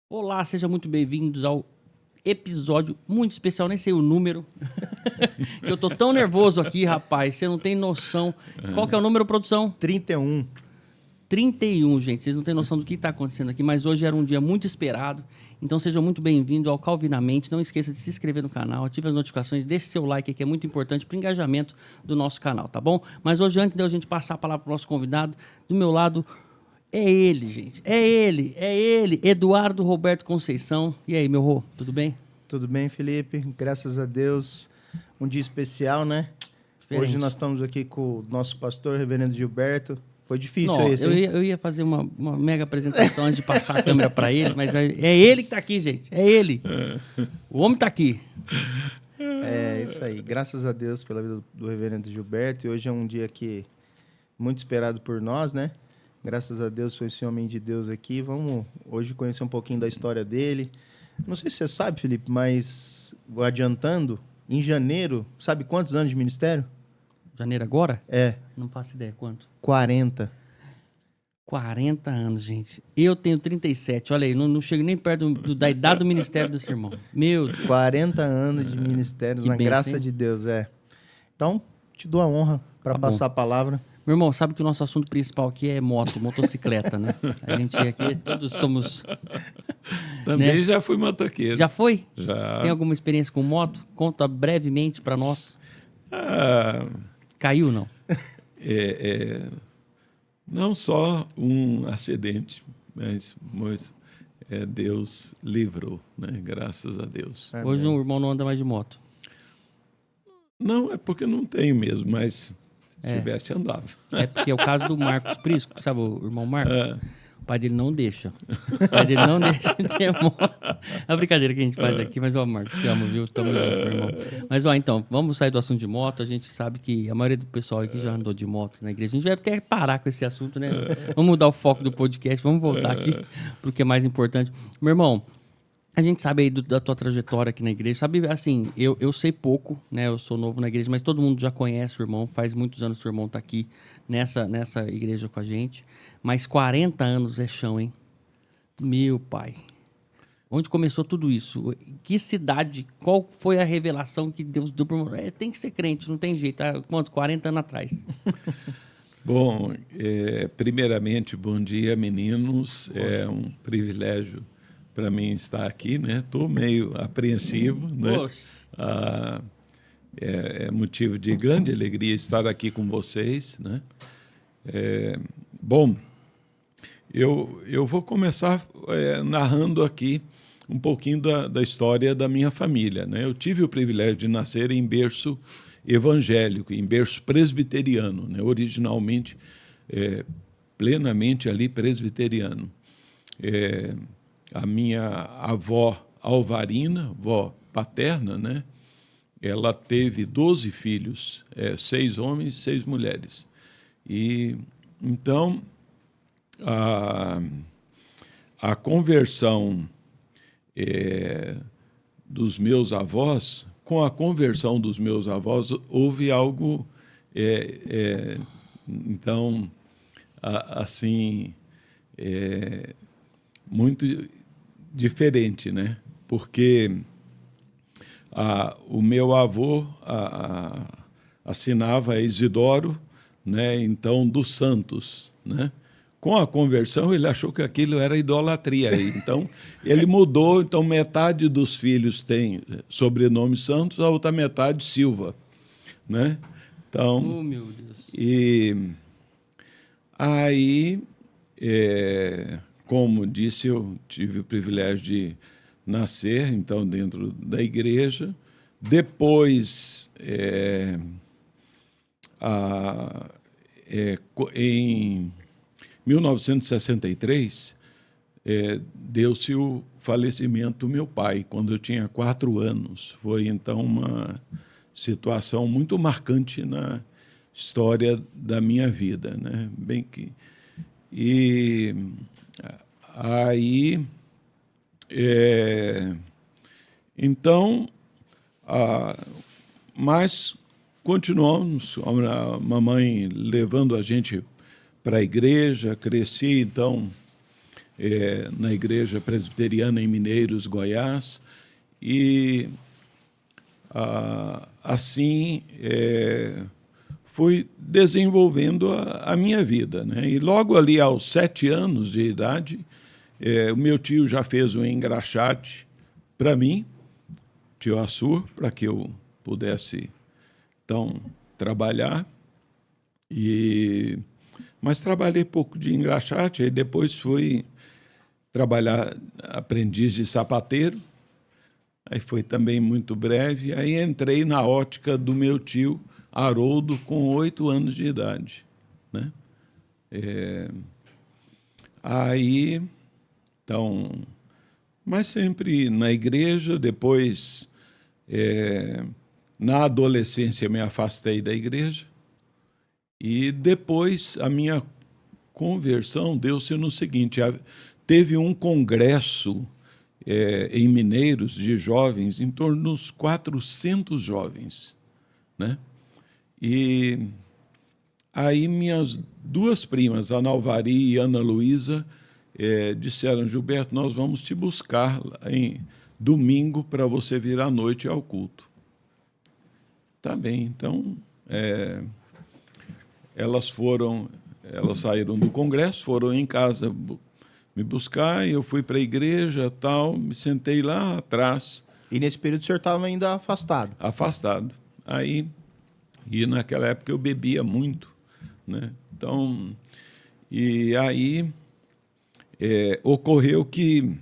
Olá, sejam muito bem-vindos ao episódio muito especial, nem sei o número. Que eu tô tão nervoso aqui, rapaz, você não tem noção. Qual que é o número, produção? 31. 31, gente. Vocês não têm noção do que está acontecendo aqui, mas hoje era um dia muito esperado. Então sejam muito bem-vindos ao Calvinamente. Não esqueça de se inscrever no canal, ative as notificações, deixe seu like aqui, é muito importante para o engajamento do nosso canal, tá bom? Mas hoje, antes de a gente passar a palavra para o nosso convidado, do meu lado, é ele, gente. É ele, Eduardo Roberto Conceição. E aí, meu Rô, tudo bem? Tudo bem, Felipe? Graças a Deus. Um dia especial, né? Diferente. Hoje nós estamos aqui com o nosso pastor, reverendo Gilberto. Foi difícil Não, esse, eu ia fazer uma mega apresentação antes de passar a câmera para ele, mas é ele que tá aqui, gente. É ele. O homem tá aqui. É isso aí. Graças a Deus pela vida do reverendo Gilberto. E hoje é um dia que muito esperado por nós, né? Graças a Deus foi esse homem de Deus aqui. Vamos hoje conhecer um pouquinho da história dele. Não sei se você sabe, Felipe, mas vou adiantando, em janeiro, sabe quantos anos de ministério? Janeiro agora? É, Não faço ideia quanto. 40. 40 anos, gente. Eu tenho 37. Olha aí, não chego nem perto da idade do ministério do seu irmão. Meu Deus. 40 anos de ministérios, Que na bênção, graça hein? de Deus, é. Então, te dou a honra para Tá bom. passar a palavra. Meu irmão, sabe que o nosso assunto principal aqui é motocicleta, né? A gente aqui, todos somos... Também né? já fui motoqueiro. Já foi? Já. Tem alguma experiência com moto? Conta brevemente para nós. Ah, Caiu, não? não só um acidente, mas Deus livrou, né? Graças a Deus. Amém. Hoje o irmão não anda mais de moto. Não, é porque não tenho mesmo, mas se É. tivesse, andava. É porque é o caso do Marcos Prisco, sabe o irmão Marcos? É. O pai dele não deixa. O pai dele não deixa de ter moto. É uma brincadeira que a gente faz aqui, mas, ó, Marcos, te amo, viu? Tamo junto, meu irmão. Mas, ó, então, vamos sair do assunto de moto. A gente sabe que a maioria do pessoal aqui já andou de moto na igreja. A gente vai até parar com esse assunto, né? Vamos mudar o foco do podcast, vamos voltar aqui pro que é mais importante. Meu irmão, a gente sabe aí da tua trajetória aqui na igreja. Sabe, assim, eu sei pouco, né? Eu sou novo na igreja, mas todo mundo já conhece o irmão. Faz muitos anos que o irmão tá aqui nessa igreja com a gente. Mas 40 anos é chão, hein? Meu pai. Onde começou tudo isso? Que cidade? Qual foi a revelação que Deus deu para o... tem que ser crente, não tem jeito. Quanto? 40 anos atrás. Bom, primeiramente, bom dia, meninos. É um privilégio para mim estar aqui, né? Estou meio apreensivo, né? Poxa. É motivo de grande alegria estar aqui com vocês, né? Bom, eu vou começar narrando aqui um pouquinho da história da minha família, né? Eu tive o privilégio de nascer em berço evangélico, em berço presbiteriano, né? Originalmente, plenamente ali presbiteriano. A minha avó Alvarina, avó paterna, né? Ela teve 12 filhos, 6 homens e 6 mulheres. E então a conversão dos meus avós, com a conversão dos meus avós, houve algo então assim muito diferente, né? Porque o meu avô assinava Isidoro, né? Então dos Santos, né? Com a conversão ele achou que aquilo era idolatria, então ele mudou. Então metade dos filhos tem sobrenome Santos, a outra metade Silva, né? Então Oh, meu Deus. e aí como disse, eu tive o privilégio de nascer, então, dentro da igreja. Depois, em 1963, deu-se o falecimento do meu pai, quando eu tinha 4 anos. Foi, então, uma situação muito marcante na história da minha vida, né? Bem que... E aí, então, mas continuamos, a mamãe levando a gente para a igreja, cresci, então, na Igreja Presbiteriana em Mineiros, Goiás, e assim fui desenvolvendo a minha vida, né? E logo ali aos 7 anos de idade, o meu tio já fez um engraxate para mim, tio Assur, para que eu pudesse, então, trabalhar. Mas trabalhei pouco de engraxate, aí depois fui trabalhar aprendiz de sapateiro, aí foi também muito breve, aí entrei na ótica do meu tio Haroldo com 8 anos de idade, né? Aí, então, mas sempre na igreja, depois, na adolescência, me afastei da igreja, e depois a minha conversão deu-se no seguinte: teve um congresso em Mineiros de jovens, em torno dos 400 jovens, né? E aí minhas 2 primas, Ana Alvari e Ana Luísa, disseram: Gilberto, nós vamos te buscar em domingo para você vir à noite ao culto. Tá bem, então elas saíram do congresso, foram em casa me buscar, e eu fui para a igreja, tal, me sentei lá atrás. E nesse período o senhor estava ainda afastado? Afastado. Aí, e naquela época eu bebia muito, né? Então, e aí ocorreu que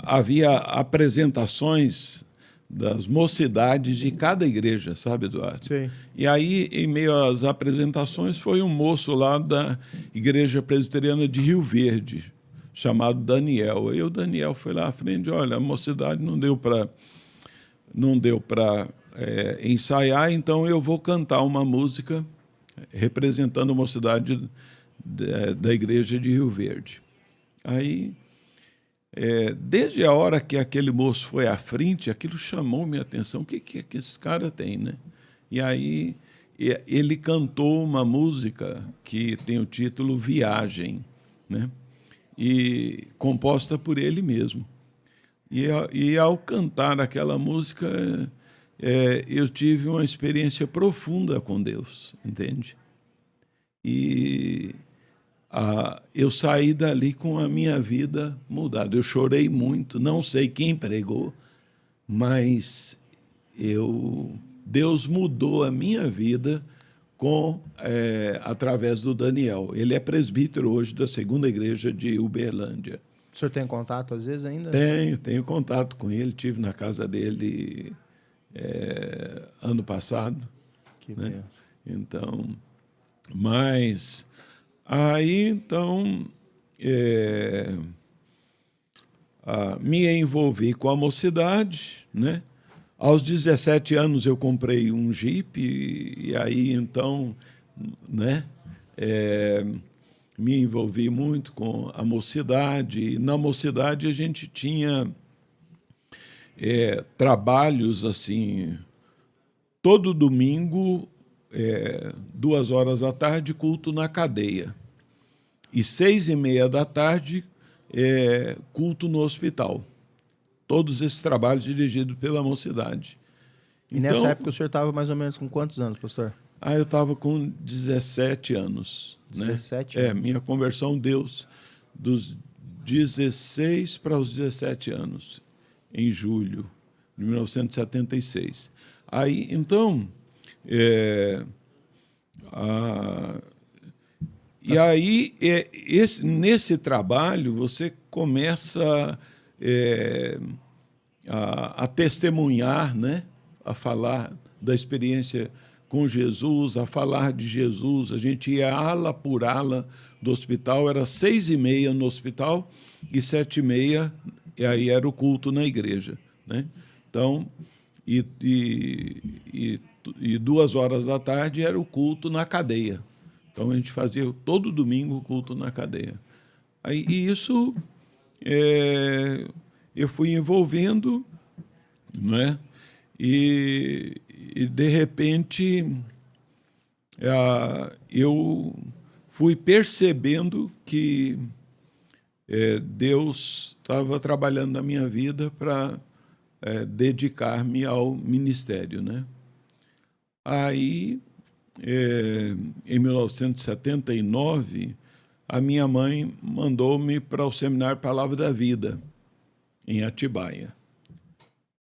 havia apresentações das mocidades de cada igreja, sabe, Eduardo? Sim. E aí, em meio às apresentações, foi um moço lá da Igreja Presbiteriana de Rio Verde, chamado Daniel. Aí o Daniel foi lá à frente: olha, a mocidade não deu para ensaiar, então eu vou cantar uma música representando a mocidade da Igreja de Rio Verde. Aí, desde a hora que aquele moço foi à frente, aquilo chamou minha atenção. O que é que esse cara tem, né? E aí ele cantou uma música que tem o título Viagem, né? E composta por ele mesmo. E ao cantar aquela música, eu tive uma experiência profunda com Deus, entende? E eu saí dali com a minha vida mudada. Eu chorei muito, não sei quem pregou, mas Deus mudou a minha vida através do Daniel. Ele é presbítero hoje da 2ª Igreja de Uberlândia. O senhor tem contato às vezes ainda? Tenho contato com ele, estive na casa dele ano passado. Que né? benção. Então, mas aí, então, me envolvi com a mocidade, né? Aos 17 anos eu comprei um Jeep, e aí, então, né? Me envolvi muito com a mocidade. Na mocidade a gente tinha trabalhos assim, todo domingo, 2 horas da tarde, culto na cadeia. E 6h30 da tarde, culto no hospital. Todos esses trabalhos dirigidos pela mocidade. E nessa época o senhor estava mais ou menos com quantos anos, pastor? Eu estava com 17 anos. 17 né? anos. Minha conversão deu dos 16 para os 17 anos, em julho de 1976. Aí, então, e aí, nesse trabalho, você começa a testemunhar, né? A falar da experiência com Jesus, a falar de Jesus. A gente ia ala por ala do hospital, era 6h30 no hospital e 7h30, e aí era o culto na igreja, né? Então, e 2 horas da tarde era o culto na cadeia. Então, a gente fazia todo domingo o culto na cadeia. Aí, e isso eu fui envolvendo, né? E de repente, eu fui percebendo que Deus estava trabalhando na minha vida para dedicar-me ao ministério, né? Aí, em 1979, a minha mãe mandou-me para o Seminário Palavra da Vida, em Atibaia.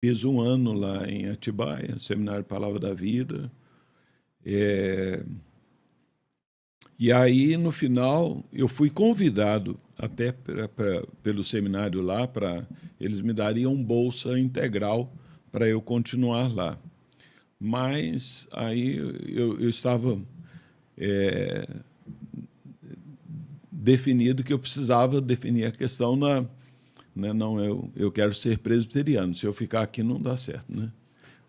Fiz um ano lá em Atibaia, Seminário Palavra da Vida. E aí, no final, eu fui convidado até pelo seminário lá, eles me dariam bolsa integral para eu continuar lá. Mas aí eu estava definido que eu precisava definir a questão né, não, eu quero ser presbiteriano, se eu ficar aqui não dá certo, né?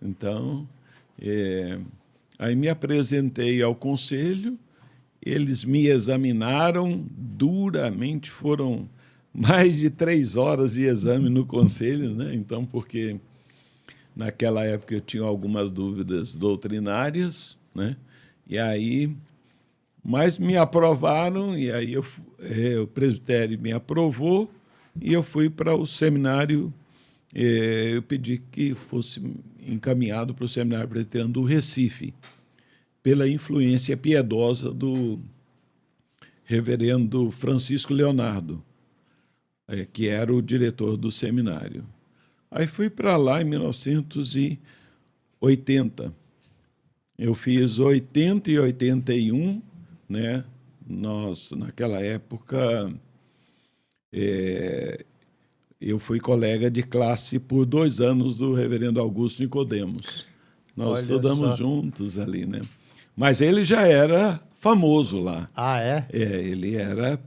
Então, aí me apresentei ao conselho. Eles me examinaram duramente, foram mais de 3 horas de exame no conselho, né? Então, porque naquela época eu tinha algumas dúvidas doutrinárias, né? E aí, mas me aprovaram, e aí o presbitério me aprovou, e eu fui para o seminário. Eu pedi que fosse encaminhado para o Seminário Presbiteriano do Recife, pela influência piedosa do reverendo Francisco Leonardo, que era o diretor do seminário. Aí fui para lá em 1980. Eu fiz 80 e 81, né? Naquela época, eu fui colega de classe por 2 anos do reverendo Augusto Nicodemos. Nós estudamos juntos ali, né? Mas ele já era famoso lá. Ah, é? Ele era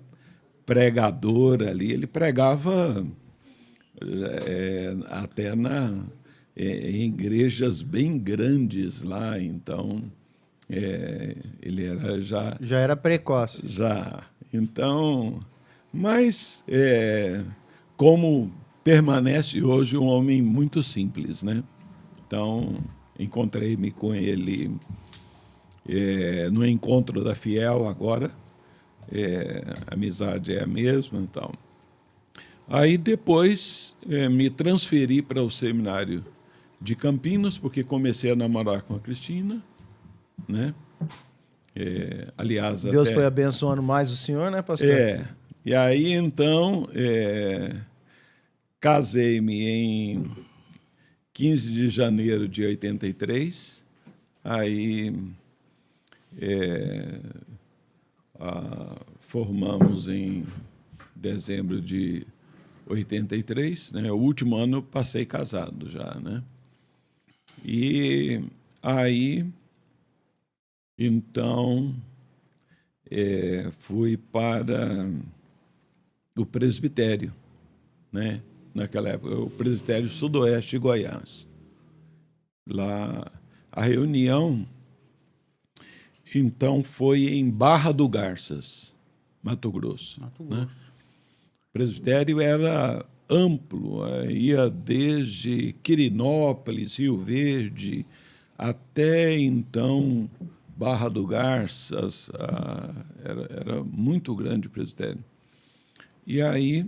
pregador ali, ele pregava até em igrejas bem grandes lá, então ele era já... Já era precoce. Já. Então, mas como permanece hoje um homem muito simples, né? Então, encontrei-me com ele no Encontro da Fiel agora, a amizade é a mesma, então. Aí depois me transferi para o seminário de Campinas, porque comecei a namorar com a Cristina, né? Aliás, Deus foi abençoando mais o senhor, né, pastor? E aí então casei-me em 15 de janeiro de 83, aí formamos em dezembro de 83, né? O último ano eu passei casado já, né? E aí, então, fui para o presbitério, né? Naquela época, o presbitério Sudoeste de Goiás. Lá, a reunião, então, foi em Barra do Garças, Mato Grosso. Né? O presbitério era amplo, ia desde Quirinópolis, Rio Verde, até, então, Barra do Garças. Era muito grande o presbitério. E aí,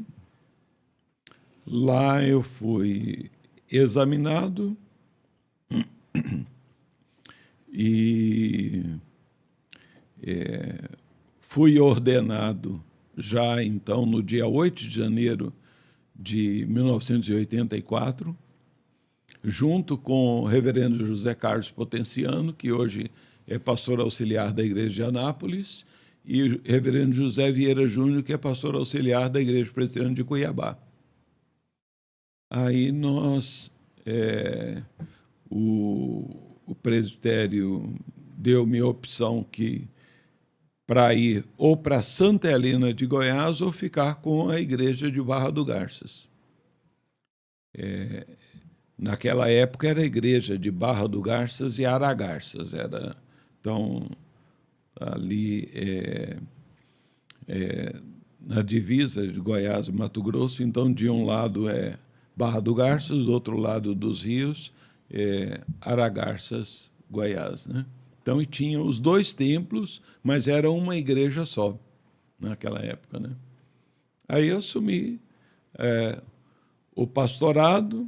lá eu fui examinado e fui ordenado já, então, no dia 8 de janeiro de 1984, junto com o reverendo José Carlos Potenciano, que hoje é pastor auxiliar da Igreja de Anápolis, e o reverendo José Vieira Júnior, que é pastor auxiliar da Igreja Presbiteriana de Cuiabá. Aí nós, o presbitério deu-me a opção para ir ou para Santa Helena de Goiás ou ficar com a igreja de Barra do Garças. Naquela época era a igreja de Barra do Garças e Aragarças. Então, ali na divisa de Goiás e Mato Grosso, então de um lado é Barra do Garças, do outro lado dos rios, Aragarças, Goiás, né? Então, e tinha os 2 templos, mas era uma igreja só naquela época, né? Aí eu assumi o pastorado,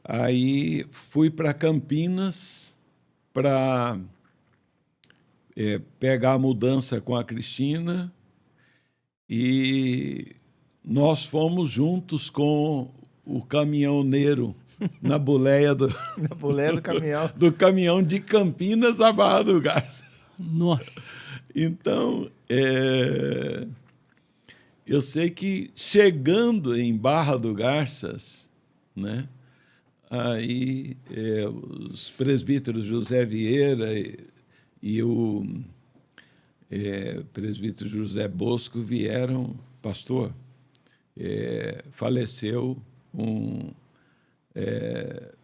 aí fui para Campinas para pegar a mudança com a Cristina e nós fomos juntos com o caminhoneiro na boleia Na boleia do caminhão. do caminhão de Campinas a Barra do Garças. Nossa. Então, eu sei que chegando em Barra do Garças, né, aí os presbíteros José Vieira e o presbítero José Bosco vieram, pastor, faleceu um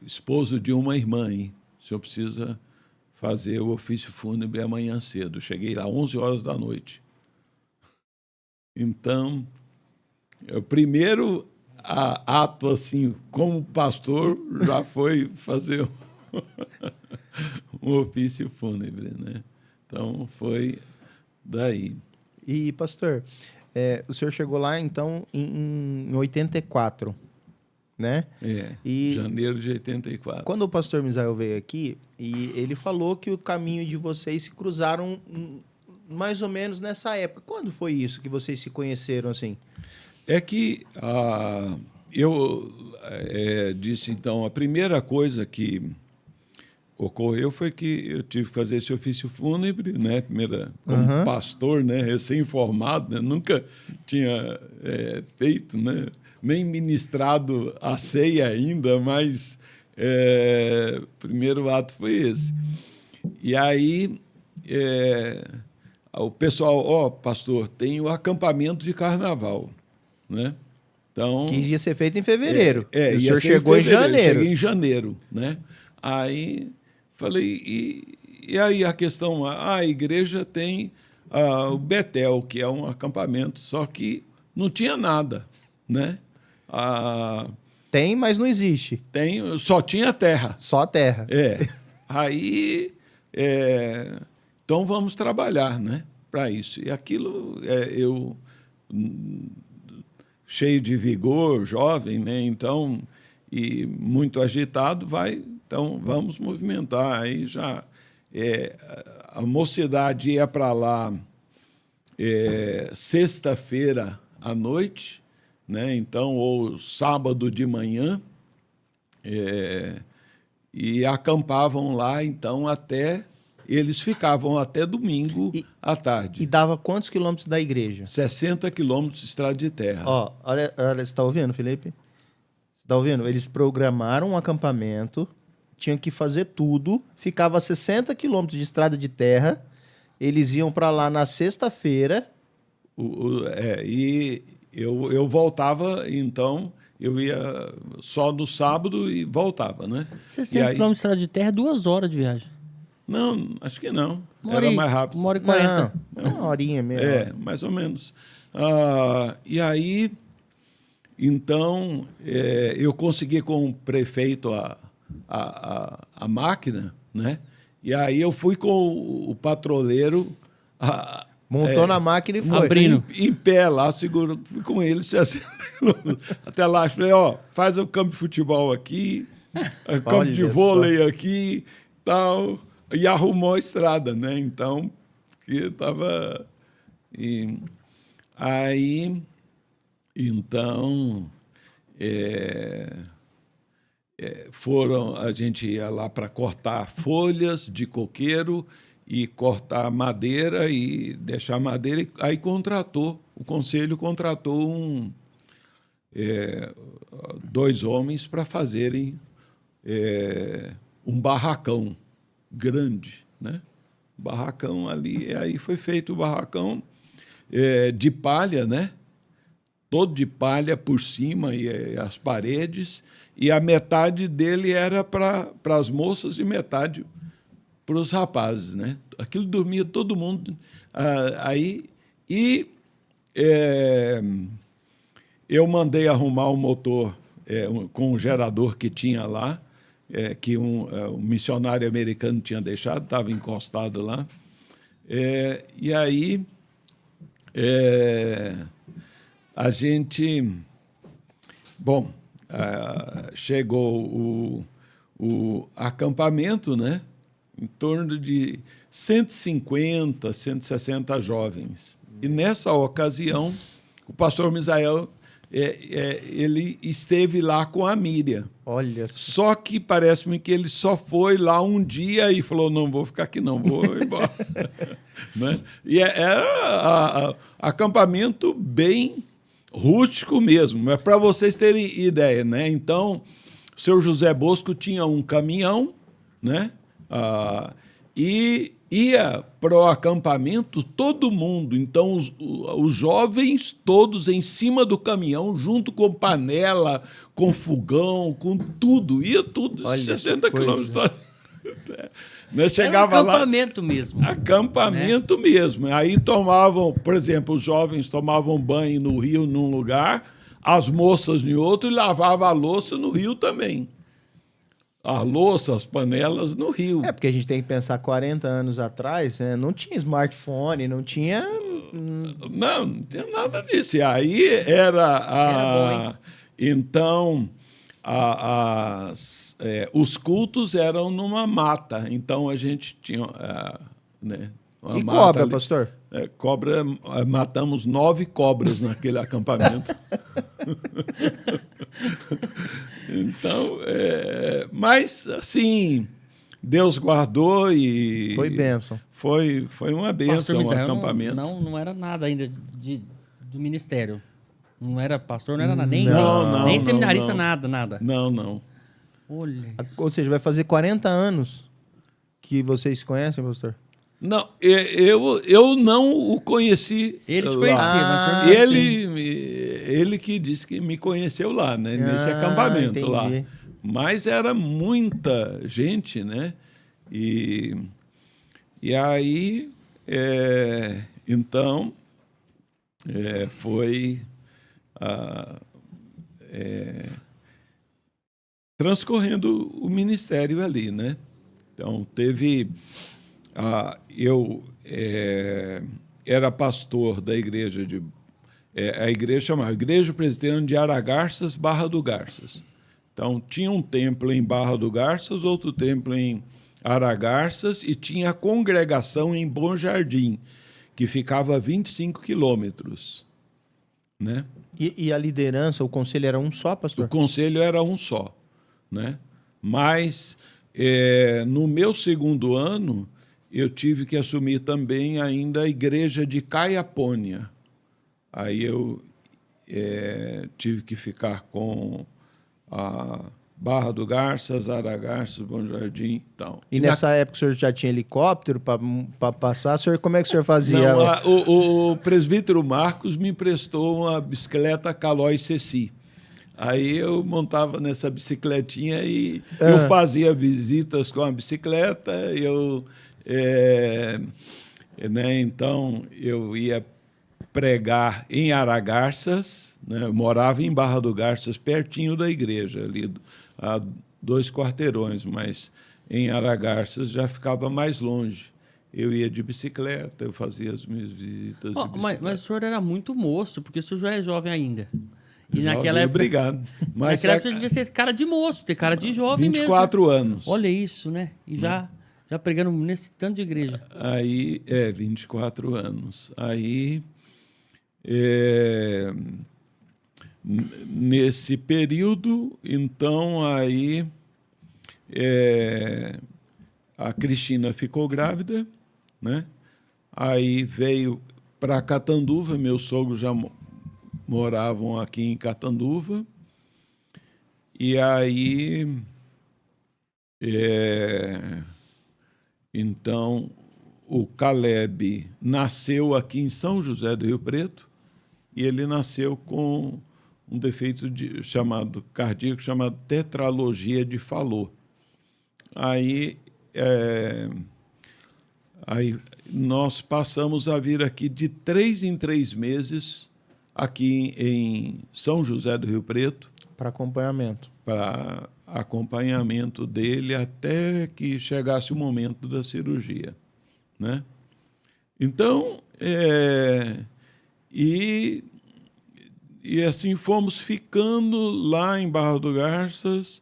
esposo de uma irmã, hein? O senhor precisa fazer o ofício fúnebre amanhã cedo. Cheguei lá 11 horas da noite. Então, o primeiro ato, assim, como pastor, já foi fazer um ofício fúnebre, né? Então, foi daí. E, pastor, o senhor chegou lá, então, em 84, né? E Janeiro de 84. quando o pastor Misael veio aqui, e ele falou que o caminho de vocês se cruzaram mais ou menos nessa época. Quando foi isso que vocês se conheceram, assim? É que eu disse, então, a primeira coisa que ocorreu foi que eu tive que fazer esse ofício fúnebre, né? Como pastor, né? Recém-formado, né? Nunca tinha feito, né? Nem ministrado a ceia ainda, mas o primeiro ato foi esse. E aí o pessoal, pastor, tem o acampamento de carnaval, né? Então, Que ia ser feito em fevereiro. o o senhor chegou em janeiro. Cheguei em janeiro, né? Aí falei, e aí a questão, a igreja tem o Betel, que é um acampamento, só que não tinha nada, né? Tem, mas não existe. Só tinha terra. Só a terra. Aí, então vamos trabalhar, né? Para isso. E aquilo, eu cheio de vigor, jovem, né? Então, e muito agitado, então vamos movimentar. Aí já a mocidade ia para lá sexta-feira à noite, né? Então, ou sábado de manhã, e acampavam lá, então, eles ficavam até domingo à tarde. E dava quantos quilômetros da igreja? 60 quilômetros de estrada de terra. Ó, olha, você está ouvindo, Felipe? Você está ouvindo? Eles programaram um acampamento, tinham que fazer tudo, ficava a 60 quilômetros de estrada de terra, eles iam para lá na sexta-feira. E eu voltava, então, eu ia só no sábado e voltava, né? 60 km de estrada de terra, 2 horas de viagem. Não, acho que não. Era mais rápido. 1h40. Não, uma horinha mesmo. Mais ou menos. E aí, então, eu consegui com o prefeito a máquina, né? E aí eu fui com o patroleiro... Montou na máquina e foi. Abrindo. Em pé lá, seguro, fui com ele, até lá, falei, faz o campo de futebol aqui, campo de vôlei aqui, tal, e arrumou a estrada, né? Então, porque estava... Aí, então, a gente ia lá para cortar folhas de coqueiro e cortar madeira e deixar madeira. Aí o conselho contratou 2 homens para fazerem um barracão grande, né? Barracão ali, e aí foi feito o barracão de palha, né? Todo de palha por cima e as paredes, e a metade dele era para as moças e metade para os rapazes, né? Aquilo dormia todo mundo aí. E eu mandei arrumar o motor com o gerador que tinha lá, que um missionário americano tinha deixado, estava encostado lá. E aí a gente... Bom, chegou o acampamento, né? Em torno de 150, 160 jovens. E, nessa ocasião, o pastor Misael ele esteve lá com a Miriam. Olha. Só que parece-me que ele só foi lá um dia e falou, não vou ficar aqui não, vou embora. Né? E era acampamento bem rústico mesmo, mas para vocês terem ideia, né? Então, o seu José Bosco tinha um caminhão, né? E ia para o acampamento todo mundo. Então, os jovens todos em cima do caminhão, junto com panela, com fogão, com tudo. Ia tudo, olha, 60 quilômetros. Chegava era um acampamento lá, mesmo. Acampamento, né? Mesmo. Aí tomavam, por exemplo, os jovens tomavam banho no rio num lugar, as moças em outro, e lavavam a louça no rio também. A louça, as panelas no rio. Porque a gente tem que pensar 40 anos atrás, né? Não tinha smartphone, não tinha... Não tinha nada disso. E aí era bom, então, os cultos eram numa mata. Então, a gente tinha... né, e cobra, ali. Pastor? Cobra, matamos 9 cobras naquele acampamento. Então, mas, assim, Deus guardou e... Foi bênção. Foi uma bênção o acampamento. Não era nada ainda do ministério. Não era pastor, não era nada. Nem seminarista, nada. Não. Olha. Ou seja, vai fazer 40 anos que vocês conhecem, pastor? Não, eu não o conheci. Ele te conhecia, mas ele que disse que me conheceu lá, né? Nesse acampamento. Entendi. Lá. Mas era muita gente, né? E aí, então, foi transcorrendo o ministério ali, né? Então, teve... eu era pastor da igreja a igreja chamava Igreja Presbiteriana de Aragarças, Barra do Garças. Então, tinha um templo em Barra do Garças, outro templo em Aragarças, e tinha a congregação em Bom Jardim, que ficava a 25 quilômetros. Né? E a liderança, o conselho era um só, pastor? O conselho era um só. Né? Mas, no meu segundo ano, eu tive que assumir também ainda a igreja de Caiapônia. Aí eu tive que ficar com a Barra do Garças, Aragarças, Bom Jardim e tal. E nessa época o senhor já tinha helicóptero para passar? Como é que o senhor fazia? Não, o presbítero Marcos me emprestou uma bicicleta Calói Ceci. Aí eu montava nessa bicicletinha e eu fazia visitas com a bicicleta, né, então eu ia pregar em Aragarças, né, eu morava em Barra do Garças, pertinho da igreja, ali a 2 quarteirões, mas em Aragarças já ficava mais longe. Eu ia de bicicleta, eu fazia as minhas visitas de bicicleta. Mas o senhor era muito moço, porque o senhor já é jovem ainda. E jovem, naquela época... Obrigado. Mas naquela época você devia ser cara de moço, ter cara de jovem 24 mesmo. anos. Olha isso, né? E já pregando nesse tanto de igreja. Aí, 24 anos. Aí, nesse período, então, aí a Cristina ficou grávida, né? Aí veio para Catanduva, meus sogros já moravam aqui em Catanduva, e aí... Então, o Caleb nasceu aqui em São José do Rio Preto e ele nasceu com um defeito cardíaco chamado tetralogia de Fallot. Aí nós passamos a vir aqui de 3 em 3 meses aqui em São José do Rio Preto, Para acompanhamento. para acompanhamento dele até que chegasse o momento da cirurgia, né? Então, e assim fomos ficando lá em Barra do Garças,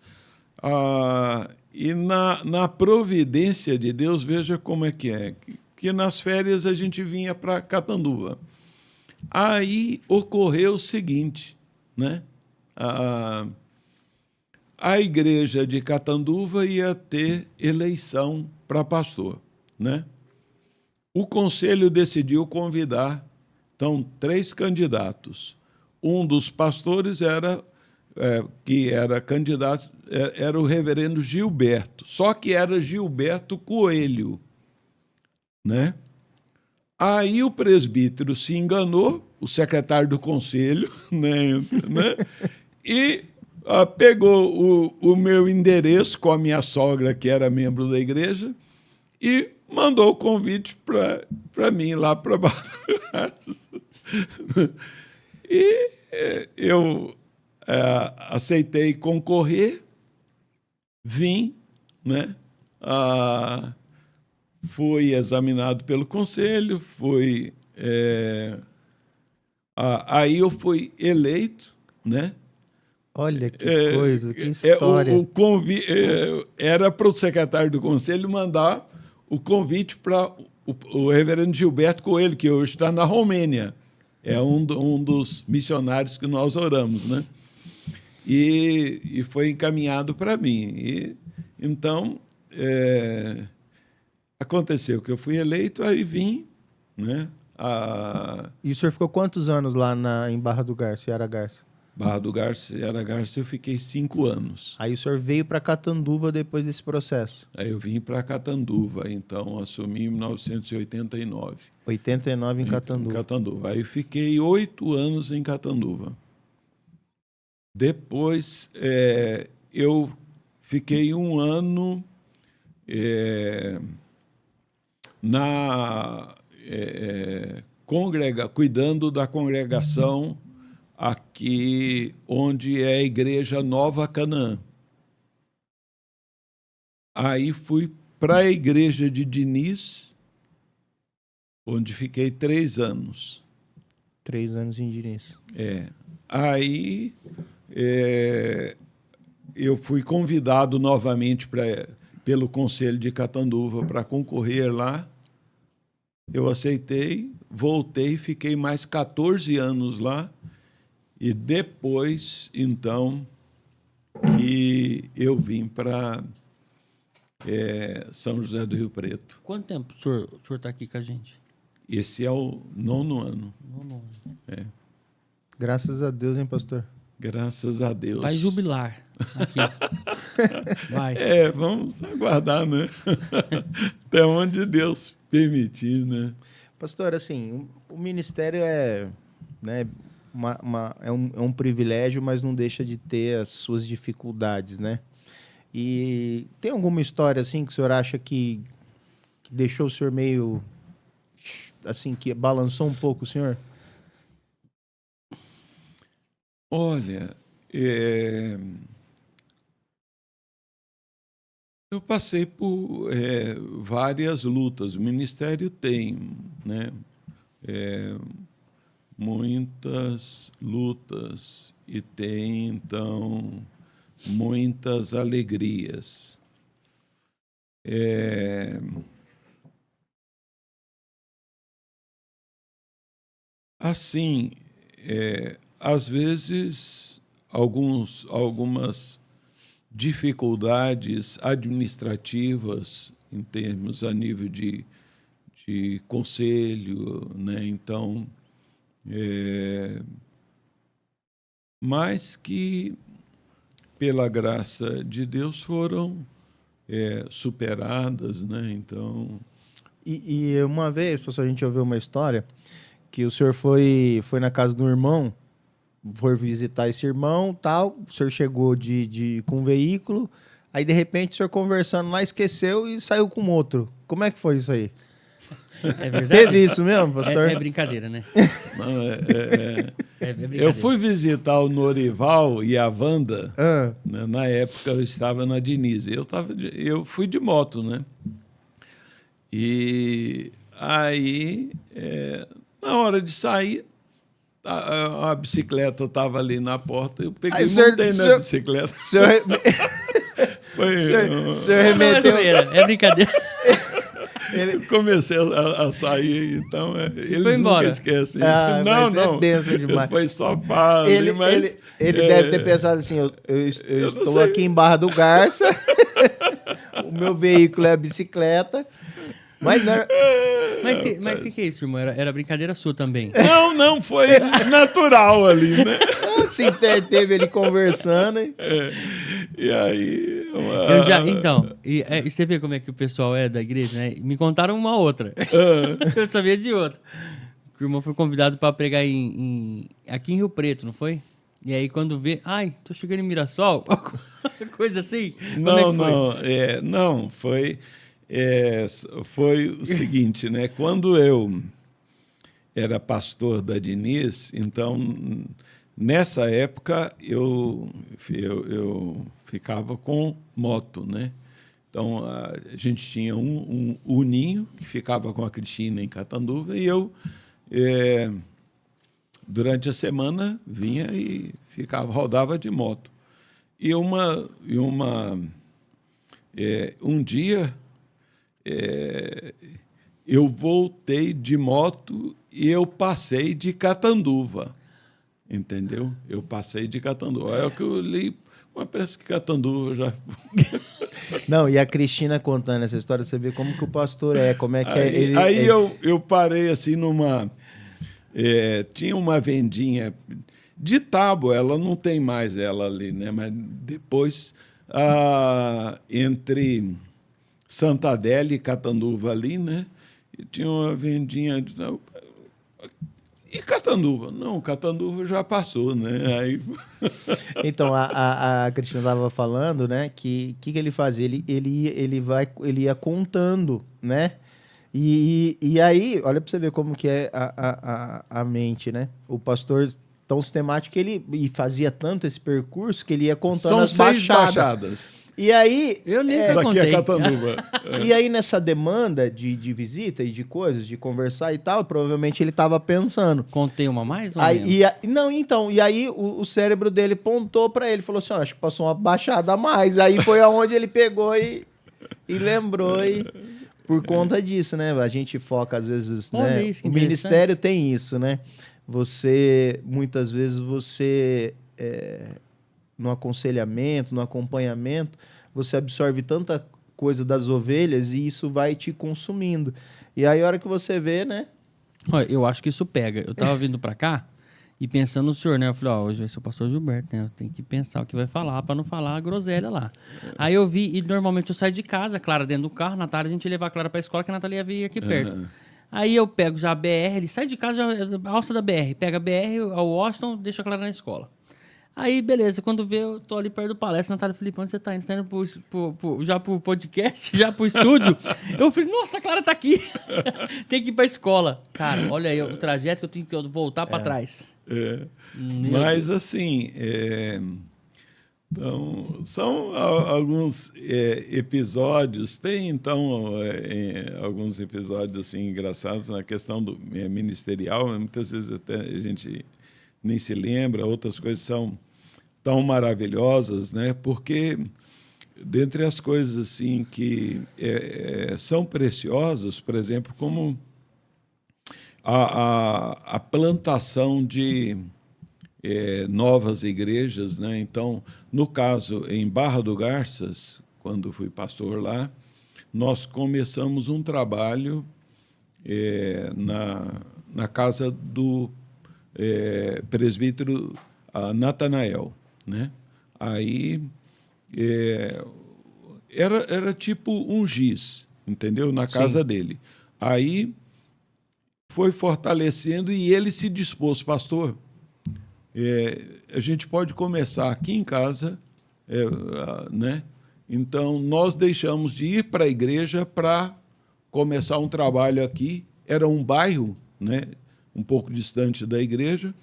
e na providência de Deus, veja como é, que nas férias a gente vinha para Catanduva. Aí ocorreu o seguinte, né? A igreja de Catanduva ia ter eleição para pastor, né? O conselho decidiu convidar, então, 3 candidatos. Um dos pastores que era candidato era o reverendo Gilberto, só que era Gilberto Coelho, né? Aí o presbítero se enganou, o secretário do conselho, né? E pegou o meu endereço com a minha sogra, que era membro da igreja, e mandou o convite para mim lá para Barra do Garças. E eu aceitei concorrer, vim, né? Fui examinado pelo conselho, aí eu fui eleito, né? Olha que coisa, que história. Era para o secretário do conselho mandar o convite para o reverendo Gilberto Coelho, que hoje está na Romênia. É um dos missionários que nós oramos, né? E foi encaminhado para mim. Então, aconteceu que eu fui eleito, aí vim, né? E o senhor ficou quantos anos lá em Barra do Garça, Yara Garça? Barra do Garça, Yara Garça, eu fiquei 5 anos. Aí o senhor veio para Catanduva depois desse processo? Aí eu vim para Catanduva, então assumi em 1989. 89 em Catanduva. Em Catanduva. Aí fiquei 8 anos em Catanduva. Depois eu fiquei 1 ano cuidando da congregação aqui onde é a igreja Nova Canaã. Aí fui para a igreja de Diniz, onde fiquei 3 anos. 3 anos em Diniz. Aí eu fui convidado novamente pelo Conselho de Catanduva para concorrer lá. Eu aceitei, voltei, fiquei mais 14 anos lá. E depois, então, que eu vim para São José do Rio Preto. Quanto tempo o senhor está aqui com a gente? Esse é o 9º ano. 9 anos. Graças a Deus, hein, pastor? Graças a Deus. Vai jubilar aqui. Vai. Vamos aguardar, né? Até onde Deus permitir, né? Pastor, assim, o ministério né, é um privilégio, mas não deixa de ter as suas dificuldades, né? E tem alguma história, assim, que o senhor acha que deixou o senhor meio, assim, que balançou um pouco o senhor? Olha, eu passei por várias lutas. O ministério tem, né, muitas lutas e tem, então, muitas alegrias. Assim, às vezes, algumas dificuldades administrativas em termos a nível de conselho, né? Então, mas que, pela graça de Deus, foram superadas, né? Então... E uma vez, pessoal, a gente ouviu uma história que o senhor foi na casa do irmão, foi visitar esse irmão, tal, o senhor chegou com um veículo, aí de repente o senhor conversando lá esqueceu e saiu com outro. Como é que foi isso aí? É verdade? Teve isso mesmo, pastor? É brincadeira, né? Não, É brincadeira. Eu fui visitar o Norival e a Wanda, Ah, né? Na época eu estava na Diniz. Eu fui de moto, né? E aí, na hora de sair, a bicicleta estava ali na porta, eu peguei Aí, e senhor- montei na senhor- bicicleta. o senhor, Foi, o senhor Não, é remeteu... zoeira, é brincadeira. eu comecei a sair, então eles foi embora. nunca esquecem isso. Ah, Não, mas não. é bênção demais. Foi só fala ali, mas... Ele deve ter pensado assim, eu Eu não estou sei. aqui em Barra do Garça, o meu veículo é a bicicleta, mas não, Mas o que é isso, irmão? Era brincadeira sua também. Não, foi natural ali, né? se teve ele conversando, hein? E aí... Então, e você vê como é que o pessoal é da igreja, né? Me contaram uma outra. Eu sabia de outra. Que o irmão foi convidado para pregar aqui em Rio Preto, não foi? E aí quando vê, ai, tô chegando em Mirassol, coisa assim. Como é que foi? Não, foi o seguinte, né? Quando eu era pastor da Diniz, então, nessa época, eu ficava com moto, né? Então, a gente tinha um Uninho, que ficava com a Cristina em Catanduva, e eu, durante a semana, vinha e rodava de moto. E um dia, eu voltei de moto e eu passei de Catanduva, entendeu? Eu passei de Catanduva. É o que eu li, mas parece que Catanduva já... Não, e a Cristina contando essa história, você vê como que o pastor como é que Aí, é ele... aí eu parei assim tinha uma vendinha de tábua, ela não tem mais ela ali, né? Mas depois, entre Santa Adélia e Catanduva ali, né? E tinha uma vendinha de... E Catanduva? Não, Catanduva já passou, né? Aí... Então, a Cristina estava falando, né, que ele fazia? Ele ia contando, né? E aí, olha para você ver como que é a mente, né? O pastor tão sistemático que ele fazia tanto esse percurso que ele ia contando São as 6 baixadas. baixadas. E aí... Eu nem Daqui contei. a Catanduva. E aí, nessa demanda de visita e de coisas, de conversar e tal, provavelmente ele estava pensando. Contei uma mais ou Aí, menos? e aí o cérebro dele pontou para ele, falou assim, ó, acho que passou uma baixada a mais. Aí foi aonde ele pegou e lembrou e por conta disso, né? A gente foca às vezes, Olha né? isso, que O ministério tem isso, né? Muitas vezes no aconselhamento, no acompanhamento, você absorve tanta coisa das ovelhas e isso vai te consumindo. E aí a hora que você vê, né? Olha, eu acho que isso pega. Eu tava vindo pra cá e pensando no senhor, né? Eu falei, hoje vai ser o pastor Gilberto, né? Eu tenho que pensar o que vai falar pra não falar a groselha lá. Aí eu vi, e normalmente eu saio de casa, a Clara dentro do carro, na tarde a gente ia levar a Clara pra escola, que a Natalia ia vir aqui perto. Aí eu pego já a BR, ele sai de casa, já alça da BR, pega a BR, ao Washington, deixa a Clara na escola. Aí, beleza, quando vê, eu tô ali perto do palestra, Natália, Felipe, onde você tá indo? Você tá indo já pro podcast, já pro estúdio? Eu falei, nossa, a Clara tá aqui. Tem que ir pra escola. Cara, olha aí o trajeto que eu tenho que voltar pra trás. Mas, assim, então, são alguns episódios, tem, então, alguns episódios, assim, engraçados na questão do ministerial, muitas vezes até a gente nem se lembra, outras coisas são tão maravilhosas, né? Porque, dentre as coisas assim que são preciosas, por exemplo, como a plantação de novas igrejas, né? Então, no caso, em Barra do Garças, quando fui pastor lá, nós começamos um trabalho na casa do presbítero Natanael, né? Aí era tipo um giz, entendeu? Na casa dele. Aí foi fortalecendo e ele se dispôs, pastor, a gente pode começar aqui em casa, né? Então nós deixamos de ir para a igreja para começar um trabalho aqui. Era um bairro, né, um pouco distante da igreja,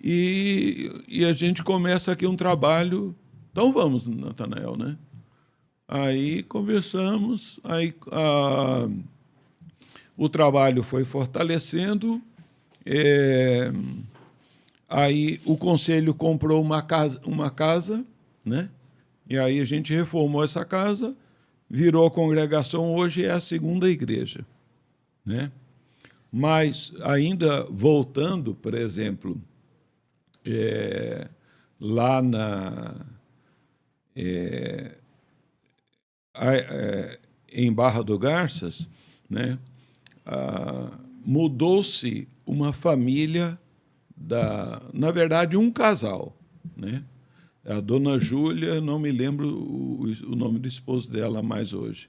e a gente começa aqui um trabalho. Então vamos, Natanael, né? Aí conversamos, o trabalho foi fortalecendo. Aí o conselho comprou uma casa, né? E aí a gente reformou essa casa, virou a congregação, hoje é a segunda igreja, né? Mas ainda voltando, por exemplo, lá em Barra do Garças, né? Mudou-se uma família na verdade, um casal, né? A dona Júlia, não me lembro o nome do esposo dela mais hoje.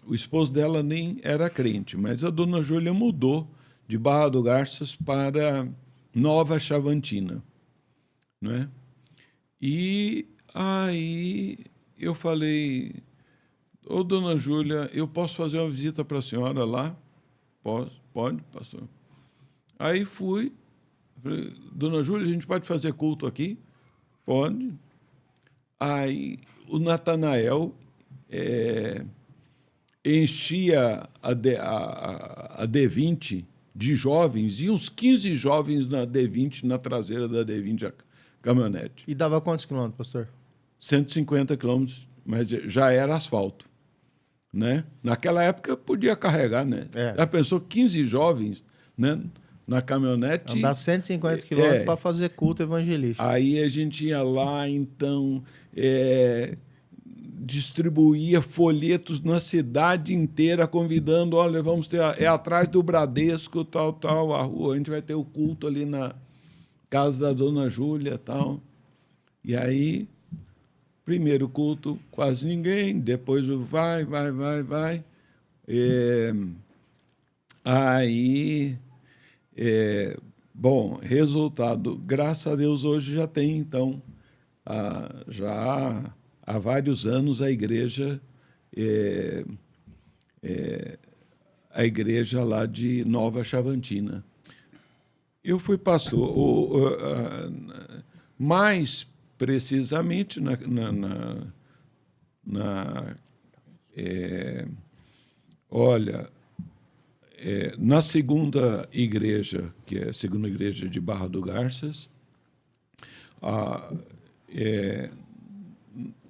O esposo dela nem era crente, mas a dona Júlia mudou de Barra do Garças para Nova Chavantina, né? E aí eu falei, ô, dona Júlia, eu posso fazer uma visita para a senhora lá? Pode, pastor. Aí fui, falei, dona Júlia, a gente pode fazer culto aqui? Pode. Aí o Natanael enchia a D20 de jovens, e uns 15 jovens na D20, na traseira da D20, a caminhonete. E dava quantos quilômetros, pastor? 150 quilômetros, mas já era asfalto, né? Naquela época podia carregar, né? Já pensou 15 jovens, né, na caminhonete? Andar 150 quilômetros para fazer culto evangelístico. Aí a gente ia lá, então, distribuía folhetos na cidade inteira, convidando, olha, vamos ter, atrás do Bradesco, tal, a rua, a gente vai ter o culto ali na casa da dona Júlia, tal. E aí, primeiro culto, quase ninguém, depois o vai. Bom, resultado, graças a Deus, hoje já tem, então, já há vários anos a igreja lá de Nova Chavantina. Eu fui pastor, mais precisamente na segunda igreja, que é a segunda igreja de Barra do Garças,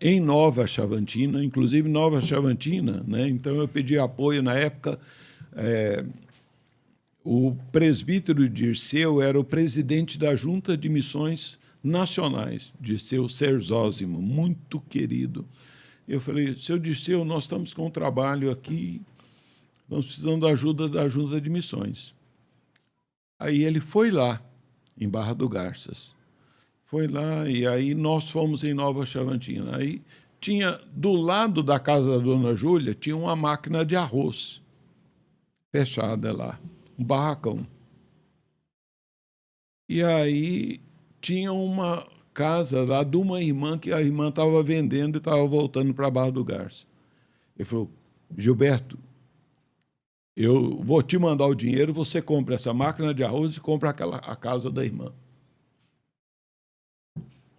em Nova Chavantina, inclusive Nova Chavantina, né? Então eu pedi apoio na época. O presbítero Dirceu era o presidente da Junta de Missões Nacionais, Dirceu Serzósimo, muito querido. Eu falei, seu Dirceu, nós estamos com um trabalho aqui, nós precisamos da ajuda da Junta de Missões. Aí ele foi lá, em Barra do Garças. Foi lá, e aí nós fomos em Nova Chavantina. Aí tinha, do lado da casa da dona Júlia, tinha uma máquina de arroz fechada lá, um barracão. E aí tinha uma casa lá de uma irmã, que a irmã estava vendendo e estava voltando para Barra do Garças. Ele falou, Gilberto, eu vou te mandar o dinheiro, você compra essa máquina de arroz e compra a casa da irmã.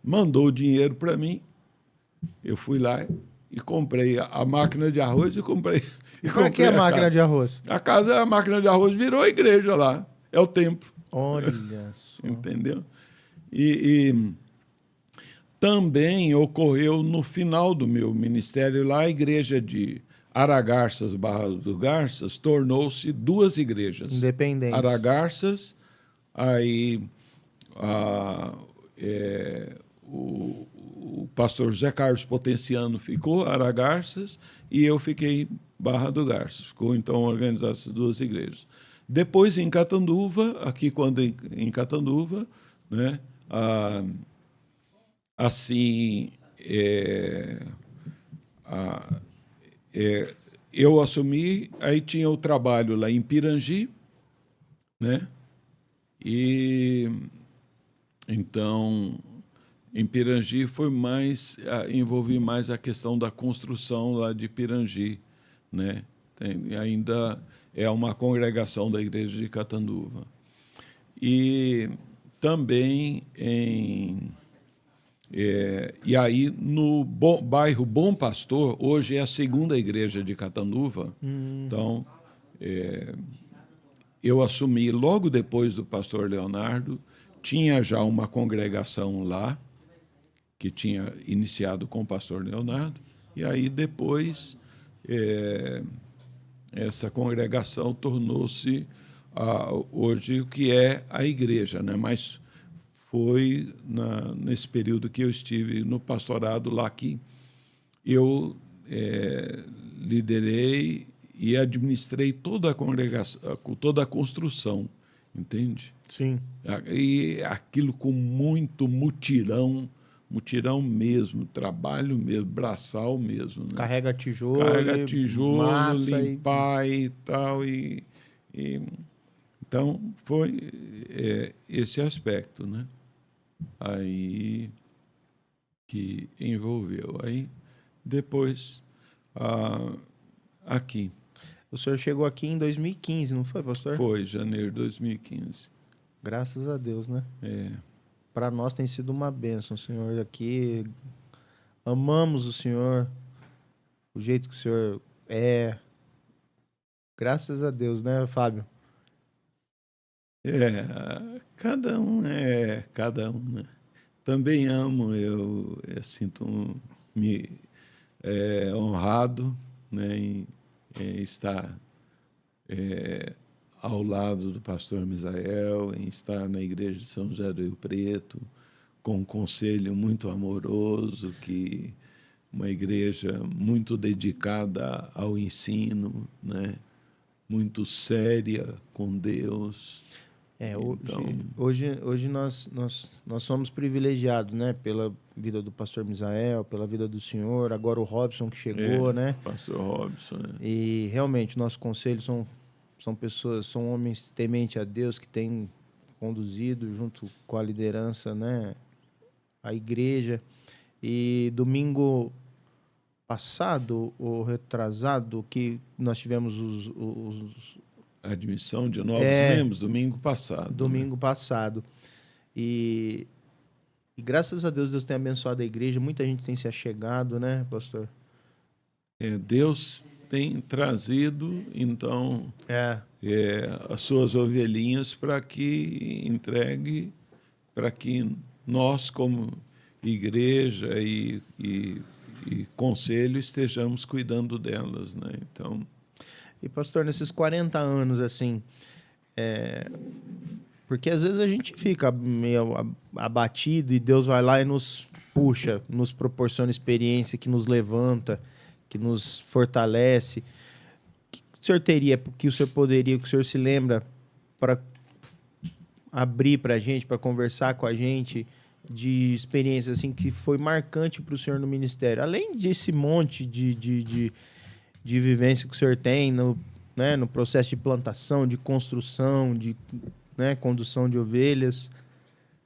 Mandou o dinheiro para mim, eu fui lá e comprei a máquina de arroz e comprei... E para que a máquina de arroz? A máquina de arroz virou a igreja lá, é o templo. Olha só. Entendeu? E também ocorreu no final do meu ministério lá, a igreja de Aragarças, Barra do Garças, tornou-se duas igrejas. Independentes. Aragarças, aí o pastor José Carlos Potenciano ficou, Aragarças, e eu fiquei Barra do Garças. Ficou, então, organizadas essas duas igrejas. Depois, em Catanduva, aqui quando em Catanduva, né, eu assumi, aí tinha o trabalho lá em Pirangi, né, e então em Pirangi envolvi mais a questão da construção lá de Pirangi, né? Ainda é uma congregação da Igreja de Catanduva. E também e aí, no bairro Bom Pastor, hoje é a segunda igreja de Catanduva. Então, eu assumi logo depois do pastor Leonardo, tinha já uma congregação lá, que tinha iniciado com o pastor Leonardo, e aí depois essa congregação tornou-se hoje o que é a igreja, né? Mas foi nesse período que eu estive no pastorado lá que eu liderei e administrei toda a congregação, toda a construção, entende? Sim. E aquilo com muito mutirão mesmo, trabalho mesmo, braçal mesmo. Né? Carrega tijolo, Carrega tijolo, massa limpar e tal. Então, foi esse aspecto, né? Aí que envolveu. Aí, depois, aqui. O senhor chegou aqui em 2015, não foi, pastor? Foi, janeiro de 2015. Graças a Deus, né? É. Para nós tem sido uma bênção, senhor, aqui. Amamos o senhor, o jeito que o senhor é. Graças a Deus, né, Fábio? Cada um cada um, né? Também amo, eu sinto-me honrado, né, em estar ao lado do pastor Misael, em estar na igreja de São José do Rio Preto, com um conselho muito amoroso, uma igreja muito dedicada ao ensino, né, muito séria com Deus. Hoje nós somos privilegiados, né? Pela vida do pastor Misael, pela vida do senhor, agora o Robson que chegou, né? Pastor Robson, né? E realmente, nossos conselhos são pessoas, são homens temente a Deus que têm conduzido junto com a liderança, né? A igreja. E domingo passado, ou retrasado, que nós tivemos a admissão de novos membros, domingo passado. Domingo passado. E graças a Deus, Deus tem abençoado a igreja. Muita gente tem se achegado, né, pastor? Deus tem trazido, então, as suas ovelhinhas para que entregue, para que nós, como igreja e conselho, estejamos cuidando delas, né? Então... E, pastor, nesses 40 anos, assim, porque às vezes a gente fica meio abatido e Deus vai lá e nos puxa, nos proporciona experiência, que nos levanta, que nos fortalece. O que o senhor teria, que o senhor poderia, que o senhor se lembra para abrir para a gente, para conversar com a gente de experiência assim que foi marcante para o senhor no ministério? Além desse monte de vivência que o senhor tem no processo de plantação, de construção, de condução de ovelhas, o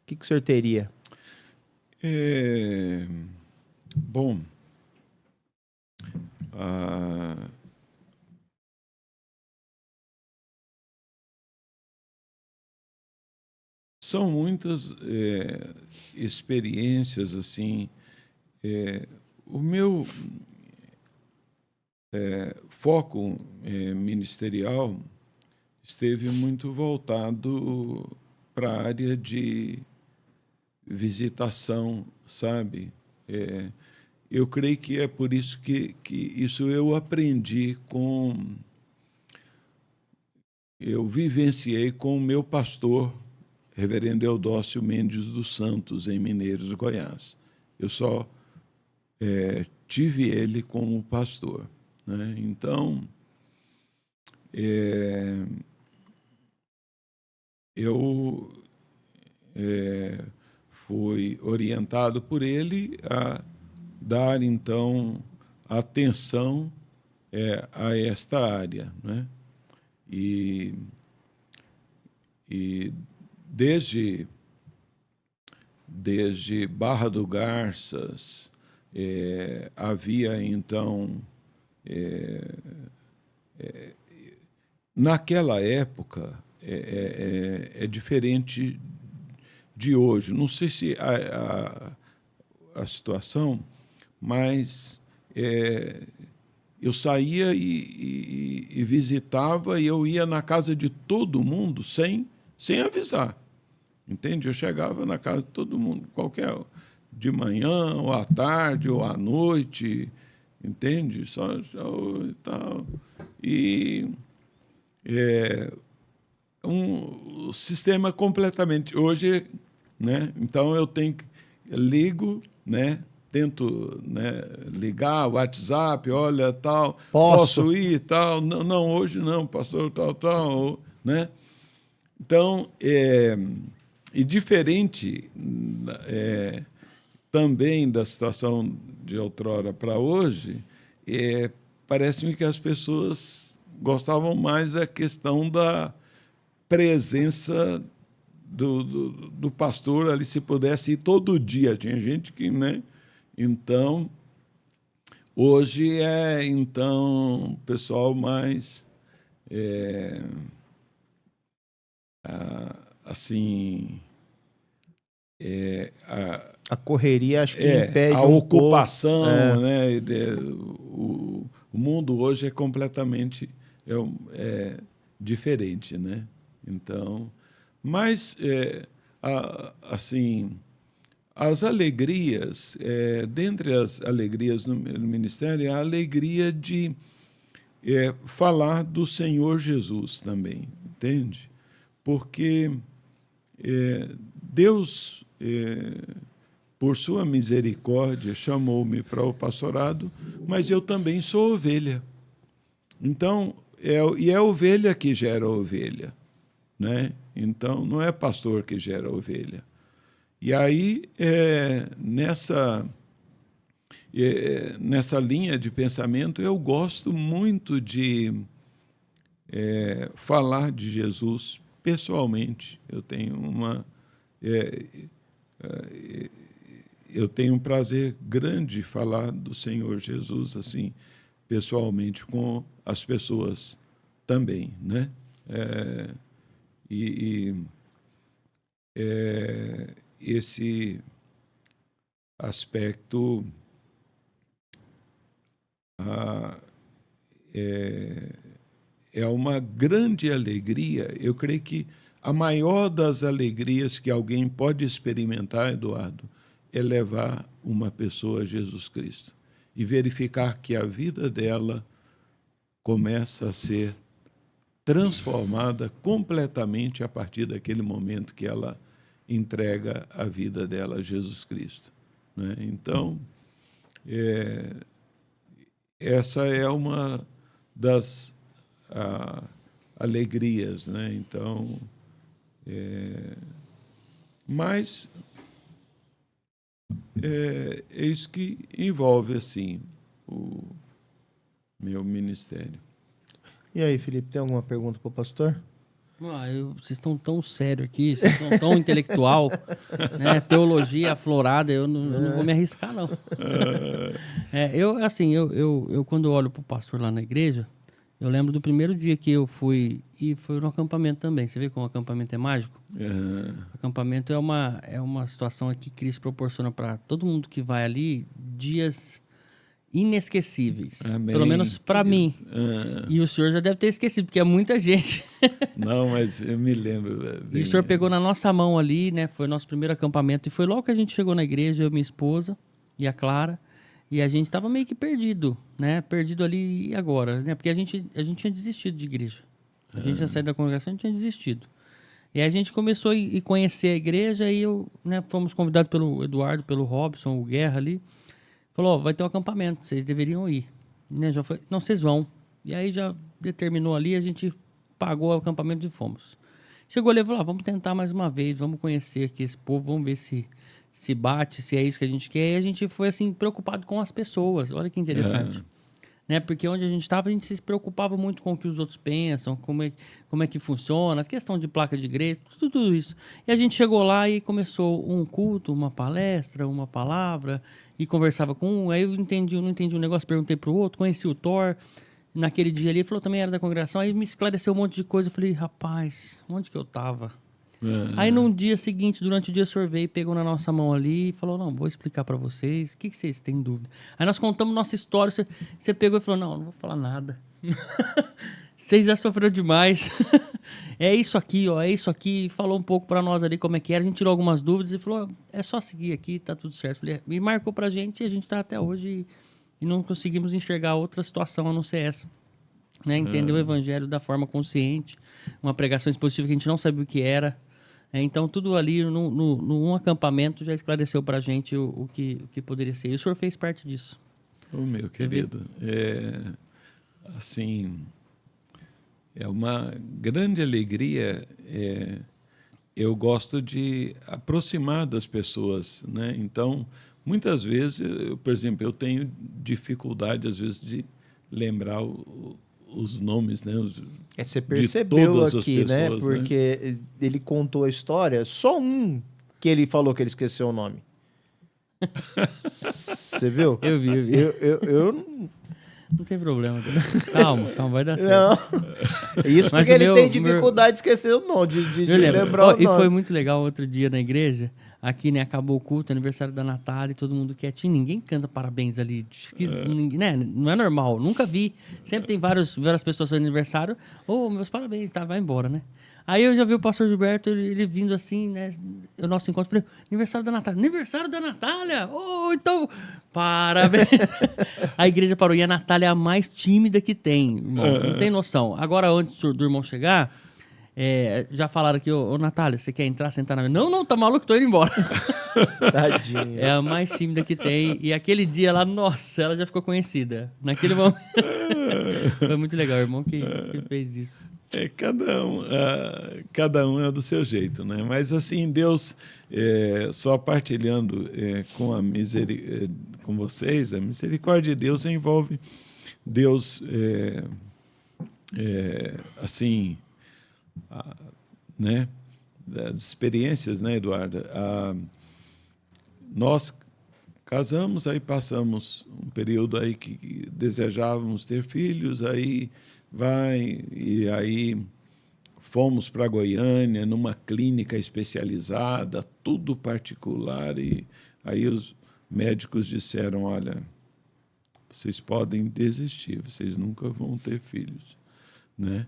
que o senhor teria? Bom, são muitas experiências assim. O meu foco ministerial esteve muito voltado para a área de visitação, sabe? Eu creio que é por isso que isso eu aprendi eu vivenciei com o meu pastor, reverendo Eudócio Mendes dos Santos, em Mineiros, Goiás. Eu só tive ele como pastor, né? Então, eu fui orientado por ele a dar, então, atenção a esta área, né? E desde Barra do Garças havia, então, naquela época é diferente de hoje. Não sei se a situação, mas eu saía e visitava, e eu ia na casa de todo mundo sem avisar. Entende? Eu chegava na casa de todo mundo, de manhã, ou à tarde, ou à noite, entende? Só e tal. E um sistema completamente... Hoje, né? Então, eu ligo, né? Tento, né, ligar o WhatsApp, olha, tal, posso ir, tal. Não, hoje não, pastor, tal, né? Então, e diferente também da situação de outrora para hoje, parece-me que as pessoas gostavam mais da questão da presença do pastor ali, se pudesse ir todo dia. Tinha gente que, né? Então, hoje o pessoal mais assim, a correria acho que impede a um ocupação, pouco. né? O mundo hoje é completamente diferente, né? Então, mas assim, as alegrias, dentre as alegrias no ministério, é a alegria de falar do Senhor Jesus também, entende? Porque Deus, por sua misericórdia, chamou-me para o pastorado, mas eu também sou ovelha. Então, é a ovelha que gera a ovelha, né? Então, não é pastor que gera a ovelha. E aí, nessa linha de pensamento, eu gosto muito de falar de Jesus pessoalmente. Eu tenho um prazer grande de falar do Senhor Jesus assim, pessoalmente, com as pessoas também, né? Esse aspecto é uma grande alegria. Eu creio que a maior das alegrias que alguém pode experimentar, Eduardo, é levar uma pessoa a Jesus Cristo e verificar que a vida dela começa a ser transformada completamente a partir daquele momento que ela entrega a vida dela a Jesus Cristo, né? Então, essa é uma das alegrias, né? Então, mas é isso que envolve assim o meu ministério. E aí, Felipe, tem alguma pergunta para o pastor? Vocês estão tão sérios aqui, vocês estão tão intelectual, né? Teologia aflorada, eu não vou me arriscar, não. Eu quando olho pro pastor lá na igreja, eu lembro do primeiro dia que eu fui, e foi no acampamento também. Você vê como o acampamento é mágico? Acampamento é uma situação que Cristo proporciona para todo mundo que vai ali dias inesquecíveis. Amém. Pelo menos para mim. E o senhor já deve ter esquecido, porque é muita gente. Não, mas eu me lembro. E o senhor pegou na nossa mão ali, né? Foi o nosso primeiro acampamento. E foi logo que a gente chegou na igreja, eu e minha esposa e a Clara. E a gente tava meio que perdido, né? Perdido ali e agora, né? Porque a gente tinha desistido de igreja. A gente já saiu da congregação, a gente tinha desistido. E aí a gente começou a conhecer a igreja e fomos convidados pelo Eduardo, pelo Robson, o Guerra ali. Falou, vai ter um acampamento, vocês deveriam ir. Né? Já foi, não, vocês vão. E aí já determinou ali, a gente pagou o acampamento e fomos. Chegou ali e falou, vamos tentar mais uma vez, vamos conhecer aqui esse povo, vamos ver se bate, se é isso que a gente quer. E a gente foi, assim, preocupado com as pessoas. Olha que interessante. Né? Porque onde a gente estava, a gente se preocupava muito com o que os outros pensam, como é que funciona, a questão de placa de igreja, tudo isso. E a gente chegou lá e começou um culto, uma palestra, uma palavra, e conversava com um, aí eu não entendi um negócio, perguntei para o outro, conheci o Thor, naquele dia ali, ele falou também era da congregação, aí me esclareceu um monte de coisa. Eu falei, rapaz, onde que eu tava? Aí, no dia seguinte, durante o dia, o senhor veio, pegou na nossa mão ali e falou, não, vou explicar pra vocês, o que vocês têm dúvida? Aí nós contamos nossa história, você pegou e falou, não vou falar nada. Vocês já sofreram demais. É isso aqui, ó, é isso aqui. Falou um pouco pra nós ali como é que era, a gente tirou algumas dúvidas e falou, é só seguir aqui, tá tudo certo. Falei, e marcou pra gente e a gente tá até hoje e não conseguimos enxergar outra situação a não ser essa. Né? Entender o evangelho da forma consciente, uma pregação expositiva que a gente não sabia o que era. Então, tudo ali, num acampamento, já esclareceu pra gente o que poderia ser. E o senhor fez parte disso. Meu querido, assim, é uma grande alegria. Eu gosto de aproximar das pessoas, né? Então, muitas vezes, por exemplo, eu tenho dificuldade, às vezes, de lembrar os nomes, né? Você percebeu aqui, né? pessoas, Porque ele contou a história, só um que ele falou que ele esqueceu o nome. Você viu? Eu vi. Eu Não tem problema. Calma, vai dar certo. não. Isso Mas porque ele meu- tem dificuldade de esquecer o nome, de Eu lembro. lembrar o nome. E foi muito legal outro dia na igreja. Aqui, né? Acabou o culto, aniversário da Natália, e todo mundo quietinho. Ninguém canta parabéns ali. Ninguém, né? Não é normal. Nunca vi. Sempre tem várias pessoas fazendo aniversário. Meus parabéns, tá? Vai embora, né? Aí eu já vi o pastor Gilberto, ele vindo assim, né? O nosso encontro. Falei, aniversário da Natália. Aniversário da Natália? Então, parabéns. A igreja parou. E a Natália é a mais tímida que tem, irmão. Não tem noção. Agora, antes do irmão chegar... já falaram aqui, ô Natália, você quer entrar, sentar na mesa? Não, tá maluco, tô indo embora. Tadinho. É a mais tímida que tem. E aquele dia lá, nossa, ela já ficou conhecida. Naquele momento. Foi muito legal, o irmão que fez isso. Cada um é do seu jeito, né? Mas assim, Deus, só partilhando com com vocês, a misericórdia de Deus envolve Deus, assim, né? Das experiências, né, Eduardo? Nós casamos, aí passamos um período aí que desejávamos ter filhos, aí e aí fomos para Goiânia, numa clínica especializada, tudo particular, e aí os médicos disseram, olha, vocês podem desistir, vocês nunca vão ter filhos, né?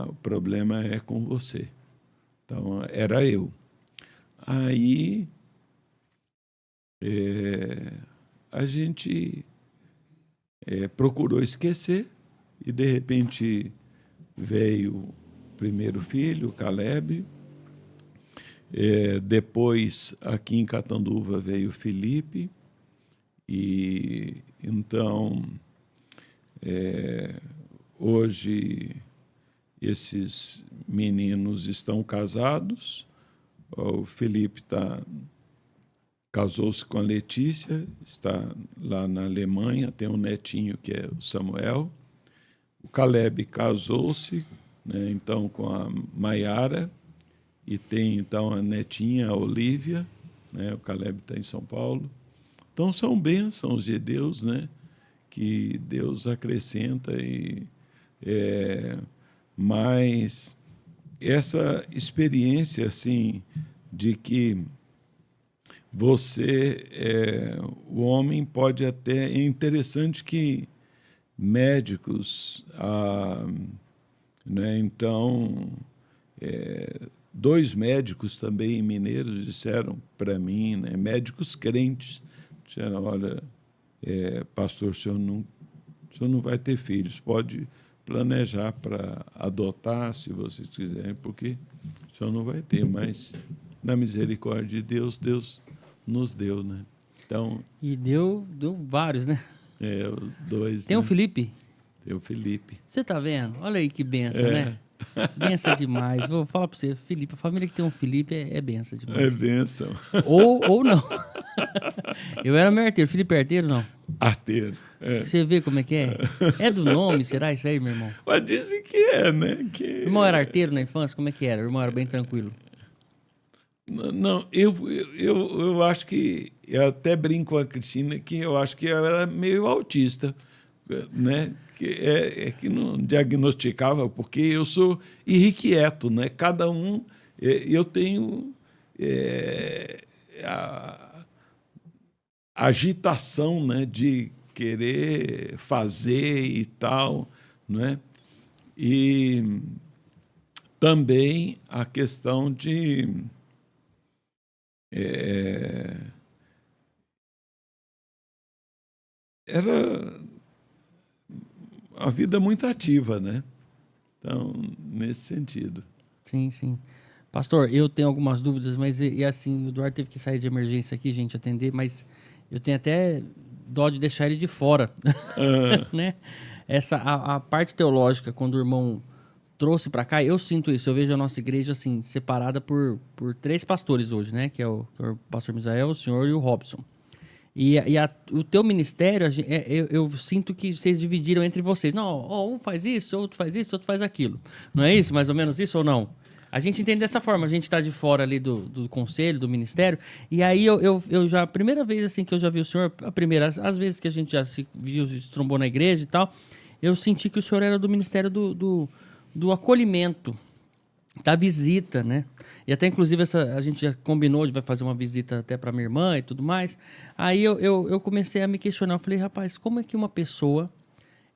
O problema é com você. Então, era eu. Aí, a gente procurou esquecer e, de repente, veio o primeiro filho, Caleb. Depois, aqui em Catanduva, veio o Felipe. E, então, hoje, esses meninos estão casados. O Felipe casou-se com a Letícia, está lá na Alemanha, tem um netinho que é o Samuel. O Caleb casou-se, né, então, com a Maiara, e tem então a netinha, a Olívia, né, o Caleb está em São Paulo. Então são bênçãos de Deus, né, que Deus acrescenta, mas essa experiência assim de que o homem pode até, é interessante que médicos, né, então, 2 médicos também mineiros disseram para mim, né, médicos crentes, disseram, olha, pastor, o senhor não vai ter filhos, pode planejar para adotar, se vocês quiserem, porque o senhor não vai ter, mas na misericórdia de Deus, Deus nos deu, né? Então, E deu vários, né? 2. Tem o Felipe. Tem o Felipe. Você tá vendo? Olha aí que benção, né? Benção demais. Vou falar pra você, Felipe, a família que tem um Felipe é benção demais. É bênção. Ou não. Eu era meu arteiro. Felipe é arteiro, não? Arteiro. Você vê como é que é? É do nome, será isso aí, meu irmão? Mas dizem que é, né? O irmão era arteiro na infância? Como é que era? O irmão era bem tranquilo? Não, eu acho que... Eu até brinco com a Cristina que eu acho que eu era meio autista, né? que não diagnosticava, porque eu sou irrequieto, né? Cada um, eu tenho a agitação, né, de querer fazer e tal, não é? E também a questão de era a vida muito ativa, né? Então, nesse sentido. Sim, sim. Pastor, eu tenho algumas dúvidas, mas e assim, o Eduardo teve que sair de emergência aqui, gente, atender, mas eu tenho até dó de deixar ele de fora, né? A parte teológica, quando o irmão trouxe para cá, eu sinto isso. Eu vejo a nossa igreja, assim, separada por 3 pastores hoje, né? Que é o pastor Misael, o senhor e o Robson. O teu ministério, eu sinto que vocês dividiram entre vocês. Não, ó, um faz isso, outro faz isso, outro faz aquilo. Não é isso, mais ou menos isso ou não? A gente entende dessa forma, a gente está de fora ali do conselho, do ministério, e aí eu já, a primeira vez assim que eu já vi o senhor, às vezes que a gente já se viu, se trombou na igreja e tal, eu senti que o senhor era do ministério do acolhimento, da visita, né? E até, inclusive, a gente já combinou de vai fazer uma visita até para minha irmã e tudo mais. Aí eu comecei a me questionar. Eu falei, rapaz, como é que uma pessoa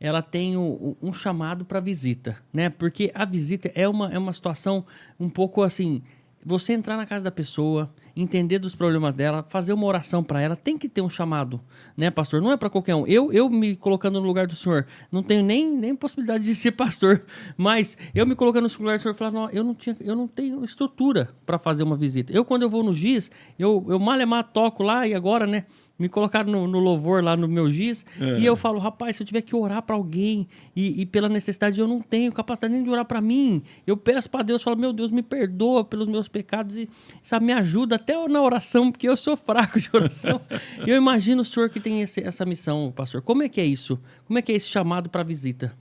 ela tem um chamado para visita, né? Porque a visita é uma situação um pouco assim, você entrar na casa da pessoa, entender dos problemas dela, fazer uma oração para ela, tem que ter um chamado, né, pastor? Não é para qualquer um. Eu me colocando no lugar do senhor, não tenho nem possibilidade de ser pastor, mas eu me colocando no lugar do senhor, falava, não, eu não tenho estrutura para fazer uma visita. Quando eu vou no GIS, eu malemar toco lá e agora, né? Me colocaram no louvor lá no meu giz, e eu falo, rapaz, se eu tiver que orar para alguém e pela necessidade, eu não tenho capacidade nem de orar para mim. Eu peço para Deus, falo, meu Deus, me perdoa pelos meus pecados e, sabe, me ajuda até na oração, porque eu sou fraco de oração. E eu imagino o senhor que tem essa missão, pastor. Como é que é isso? Como é que é esse chamado para visita?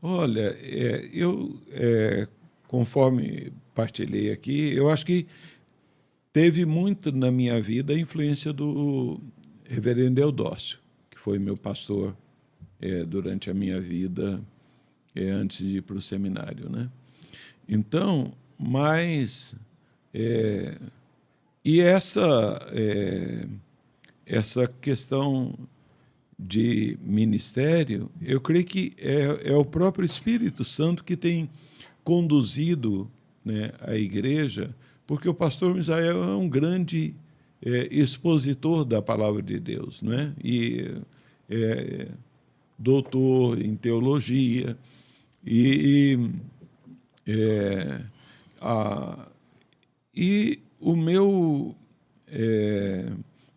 Olha, conforme partilhei aqui, eu acho que teve muito na minha vida a influência do reverendo Eudócio, que foi meu pastor durante a minha vida, antes de ir para o seminário, né? Então, mas e essa questão de ministério, eu creio que é o próprio Espírito Santo que tem conduzido, né, a igreja, porque o pastor Misael é um grande expositor da palavra de Deus, né? E doutor em teologia, e o meu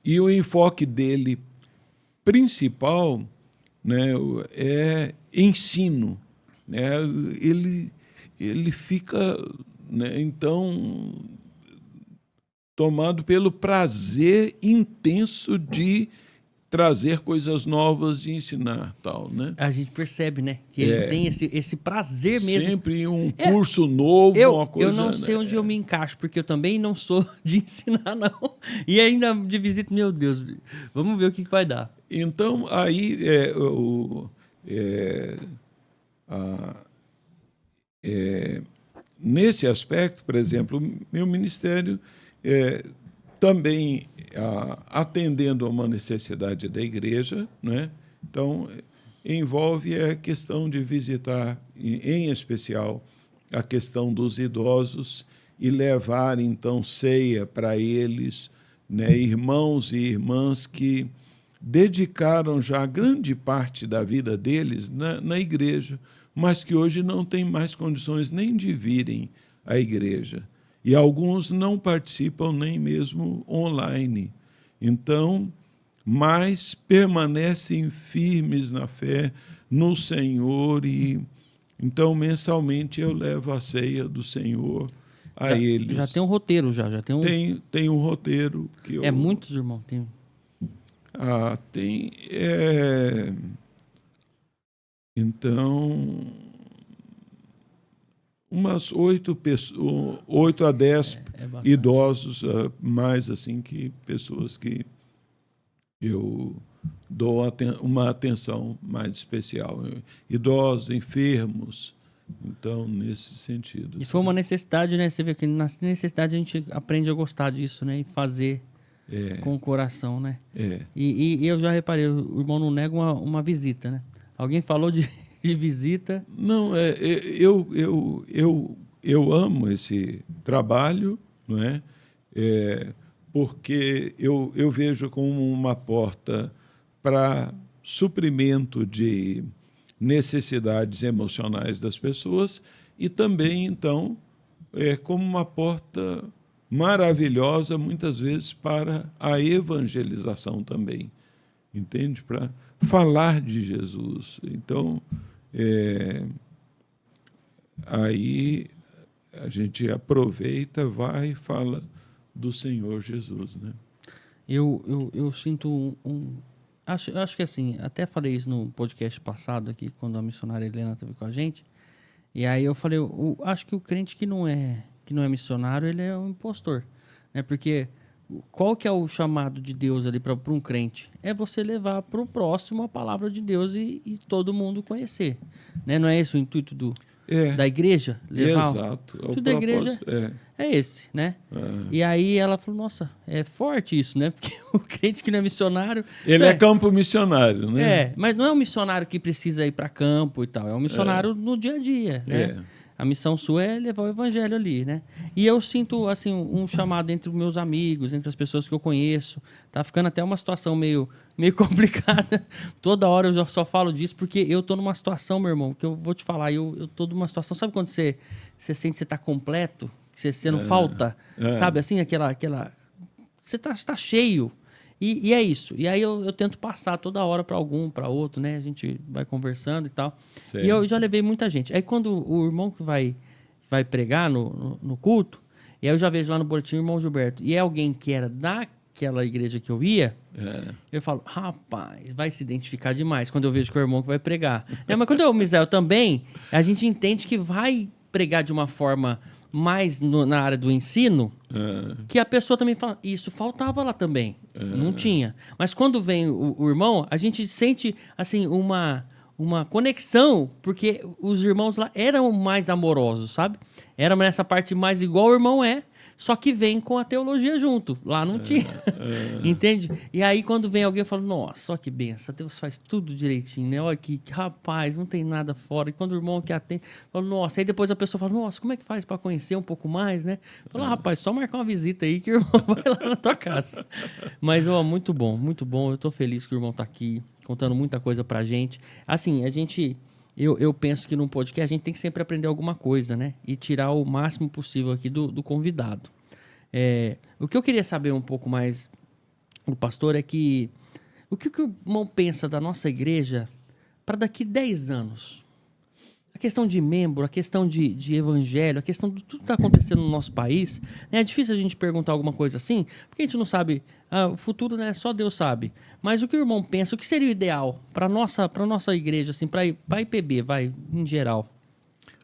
e o enfoque dele principal, né, é ensino, né? Ele fica, né, então tomado pelo prazer intenso de trazer coisas novas, de ensinar, tal, né? A gente percebe, né? Que ele tem esse prazer mesmo. Sempre um curso novo, uma coisa... Eu não sei onde eu me encaixo, porque eu também não sou de ensinar, não. E ainda de visita, meu Deus, vamos ver o que vai dar. Então, aí, nesse aspecto, por exemplo, meu ministério também atendendo a uma necessidade da igreja, né? Então, envolve a questão de visitar, em especial, a questão dos idosos e levar, então, ceia para eles, né? Irmãos e irmãs que dedicaram já grande parte da vida deles na igreja, mas que hoje não têm mais condições nem de virem à igreja. E alguns não participam nem mesmo online. Então, mas permanecem firmes na fé no Senhor. E então, mensalmente, eu levo a ceia do Senhor a eles. Já tem um roteiro, já tem um... Tem um roteiro que eu... muitos, irmão, tem... tem... Então, umas 8 a 10 idosos, mais assim, que pessoas que eu dou uma atenção mais especial. Idosos, enfermos, então, nesse sentido. E foi uma necessidade, né? Você vê que na necessidade a gente aprende a gostar disso, né? E fazer com o coração, né? E eu já reparei, o irmão não nega uma visita, né? Alguém falou de visita. Não, eu amo esse trabalho, não é? Porque eu vejo como uma porta para suprimento de necessidades emocionais das pessoas e também, então, como uma porta maravilhosa, muitas vezes, para a evangelização também, entende? Para falar de Jesus. Então, aí a gente aproveita, vai e fala do Senhor Jesus, né? Eu sinto acho que assim, até falei isso no podcast passado aqui, quando a missionária Helena esteve com a gente. E aí eu falei, acho que o crente que não é missionário, ele é um impostor, né? Porque qual que é o chamado de Deus ali para um crente? É você levar para o próximo a palavra de Deus e todo mundo conhecer, né? Não é esse o intuito da igreja? Levar Exato. tudo da igreja é esse, né? E aí ela falou, nossa, é forte isso, né? Porque o crente que não é missionário... Ele é campo missionário, né? Mas não é um missionário que precisa ir para campo e tal, é um missionário no dia a dia, né? A missão sua é levar o evangelho ali, né? E eu sinto, assim, um chamado entre os meus amigos, entre as pessoas que eu conheço. Tá ficando até uma situação meio complicada. Toda hora eu só falo disso, porque eu tô numa situação, meu irmão, que eu vou te falar, eu tô numa situação... Sabe quando você sente que você tá completo? Que você não falta? Sabe, assim, aquela... Você tá cheio. E é isso. E aí eu tento passar toda hora para outro, né? A gente vai conversando e tal. Certo. E eu já levei muita gente. Aí quando o irmão que vai pregar no culto, e aí eu já vejo lá no boletim o irmão Gilberto, e é alguém que era daquela igreja que eu ia, eu falo, rapaz, vai se identificar demais quando eu vejo que é o irmão que vai pregar. Mas quando é o Misael também, a gente entende que vai pregar de uma forma mais na área do ensino, que a pessoa também fala, isso faltava lá também, não tinha. Mas quando vem o irmão, a gente sente assim uma conexão, porque os irmãos lá eram mais amorosos, sabe? Era nessa parte mais igual o irmão só que vem com a teologia junto. Lá não tinha. Entende? E aí, quando vem alguém, eu falo, nossa, olha que benção, Deus faz tudo direitinho, né? Olha que rapaz, não tem nada fora. E quando o irmão que atende, fala, nossa, aí depois a pessoa fala, nossa, como é que faz para conhecer um pouco mais, né? Fala, rapaz, só marcar uma visita aí que o irmão vai lá na tua casa. Mas, ó, muito bom, muito bom. Eu tô feliz que o irmão tá aqui, contando muita coisa pra gente. Assim, a gente... Eu penso que num podcast a gente tem que sempre aprender alguma coisa, né? E tirar o máximo possível aqui do convidado. O que eu queria saber um pouco mais do pastor é que... O que o irmão pensa da nossa igreja para daqui 10 anos? A questão de membro, a questão de evangelho, a questão de tudo que está acontecendo no nosso país. Né? É difícil a gente perguntar alguma coisa assim, porque a gente não sabe. O futuro, né, só Deus sabe. Mas o que o irmão pensa, o que seria o ideal para a nossa igreja, assim, para a IPB, em geral?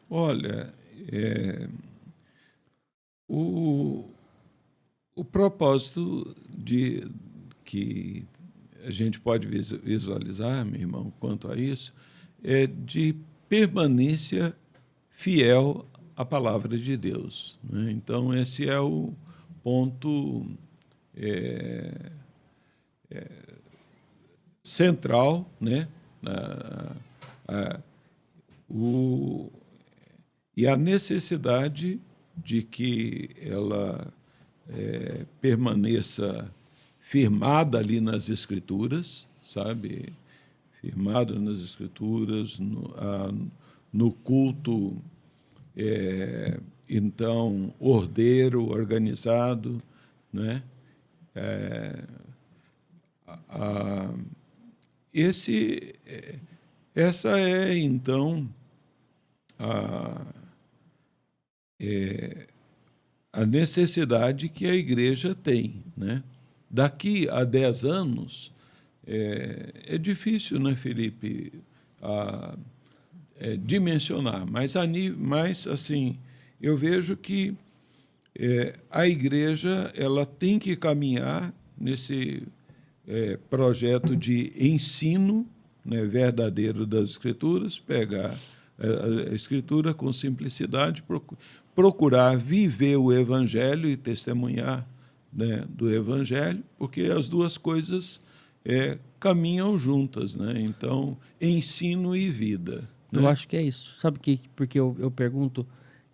Olha, o propósito que a gente pode visualizar, meu irmão, quanto a isso, é de permanência fiel à palavra de Deus, né? Então, esse é o ponto central, né? E a necessidade de que ela permaneça firmada ali nas Escrituras, sabe? Firmado nas Escrituras, no culto, então, ordeiro, organizado, né? Essa é, então, a necessidade que a igreja tem, né? Daqui a 10 anos, é difícil, né, Felipe, dimensionar, mas assim, eu vejo que a igreja ela tem que caminhar nesse projeto de ensino, né, verdadeiro das Escrituras, pegar a Escritura com simplicidade, procurar viver o Evangelho e testemunhar, né, do Evangelho, porque as duas coisas caminham juntas, né? Então, ensino e vida. Eu Né? acho que é isso. Sabe porque eu pergunto?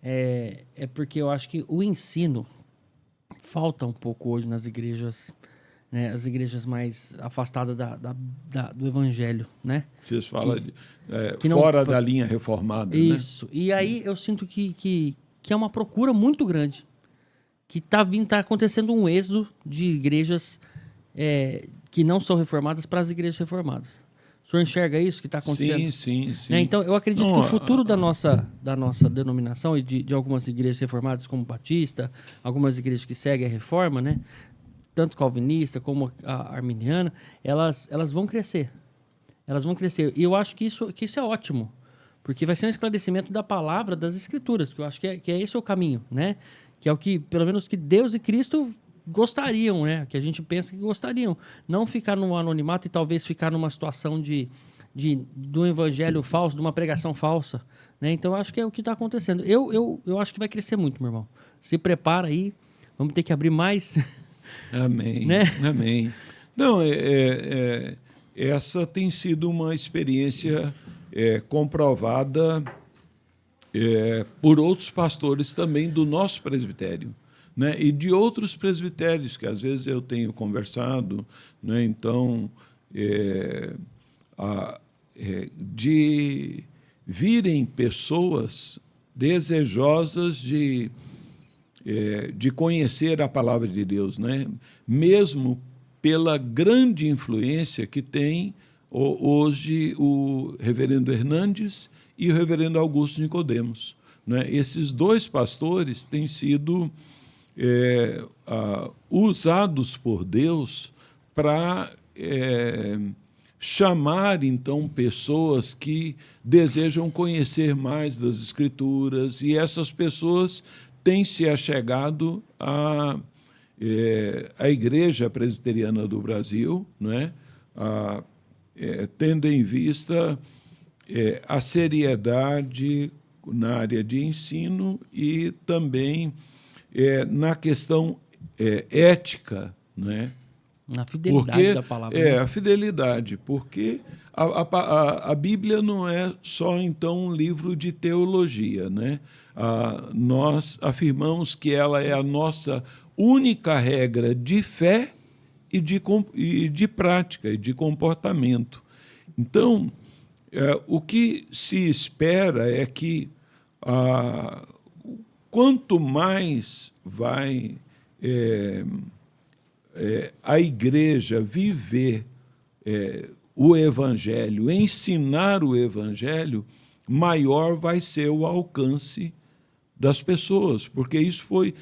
É porque eu acho que o ensino falta um pouco hoje nas igrejas, né? As igrejas mais afastadas do evangelho, né? Vocês falam que não- fora da linha reformada, né? Isso. E aí eu sinto que é uma procura muito grande. Que tá acontecendo um êxodo de igrejas que não são reformadas para as igrejas reformadas. O senhor enxerga isso que está acontecendo? Sim. Né? Então, eu acredito Não, que o futuro da nossa denominação e de algumas igrejas reformadas, como Batista, algumas igrejas que seguem a reforma, né? Tanto calvinista como a arminiana, elas vão crescer. Elas vão crescer. E eu acho que isso é ótimo, porque vai ser um esclarecimento da palavra, das escrituras, que eu acho que é esse o caminho, né? Que é o que, pelo menos, que Deus e Cristo gostariam, né? Que a gente pensa que gostariam. Não ficar no anonimato e talvez ficar numa situação de um evangelho falso, de uma pregação falsa, né? Então, eu acho que é o que está acontecendo. Eu acho que vai crescer muito, meu irmão. Se prepara aí, vamos ter que abrir mais. Amém, Né? amém. Não, essa tem sido uma experiência comprovada por outros pastores também do nosso presbitério, né? E de outros presbitérios que às vezes eu tenho conversado, né? Então, de virem pessoas desejosas de conhecer a palavra de Deus, né? Mesmo pela grande influência que tem hoje o reverendo Hernandes e o reverendo Augusto Nicodemos, né? Esses dois pastores têm sido usados por Deus para chamar, então, pessoas que desejam conhecer mais das Escrituras, e essas pessoas têm se achegado à Igreja Presbiteriana do Brasil, né? Tendo em vista a seriedade na área de ensino e também na questão ética, né? Na fidelidade da palavra. Né? A fidelidade, porque a Bíblia não é só, então, um livro de teologia, né? Nós afirmamos que ela é a nossa única regra de fé e de prática, e de comportamento. Então, o que se espera é que quanto mais vai a igreja viver o Evangelho, ensinar o Evangelho, maior vai ser o alcance das pessoas, porque isso foi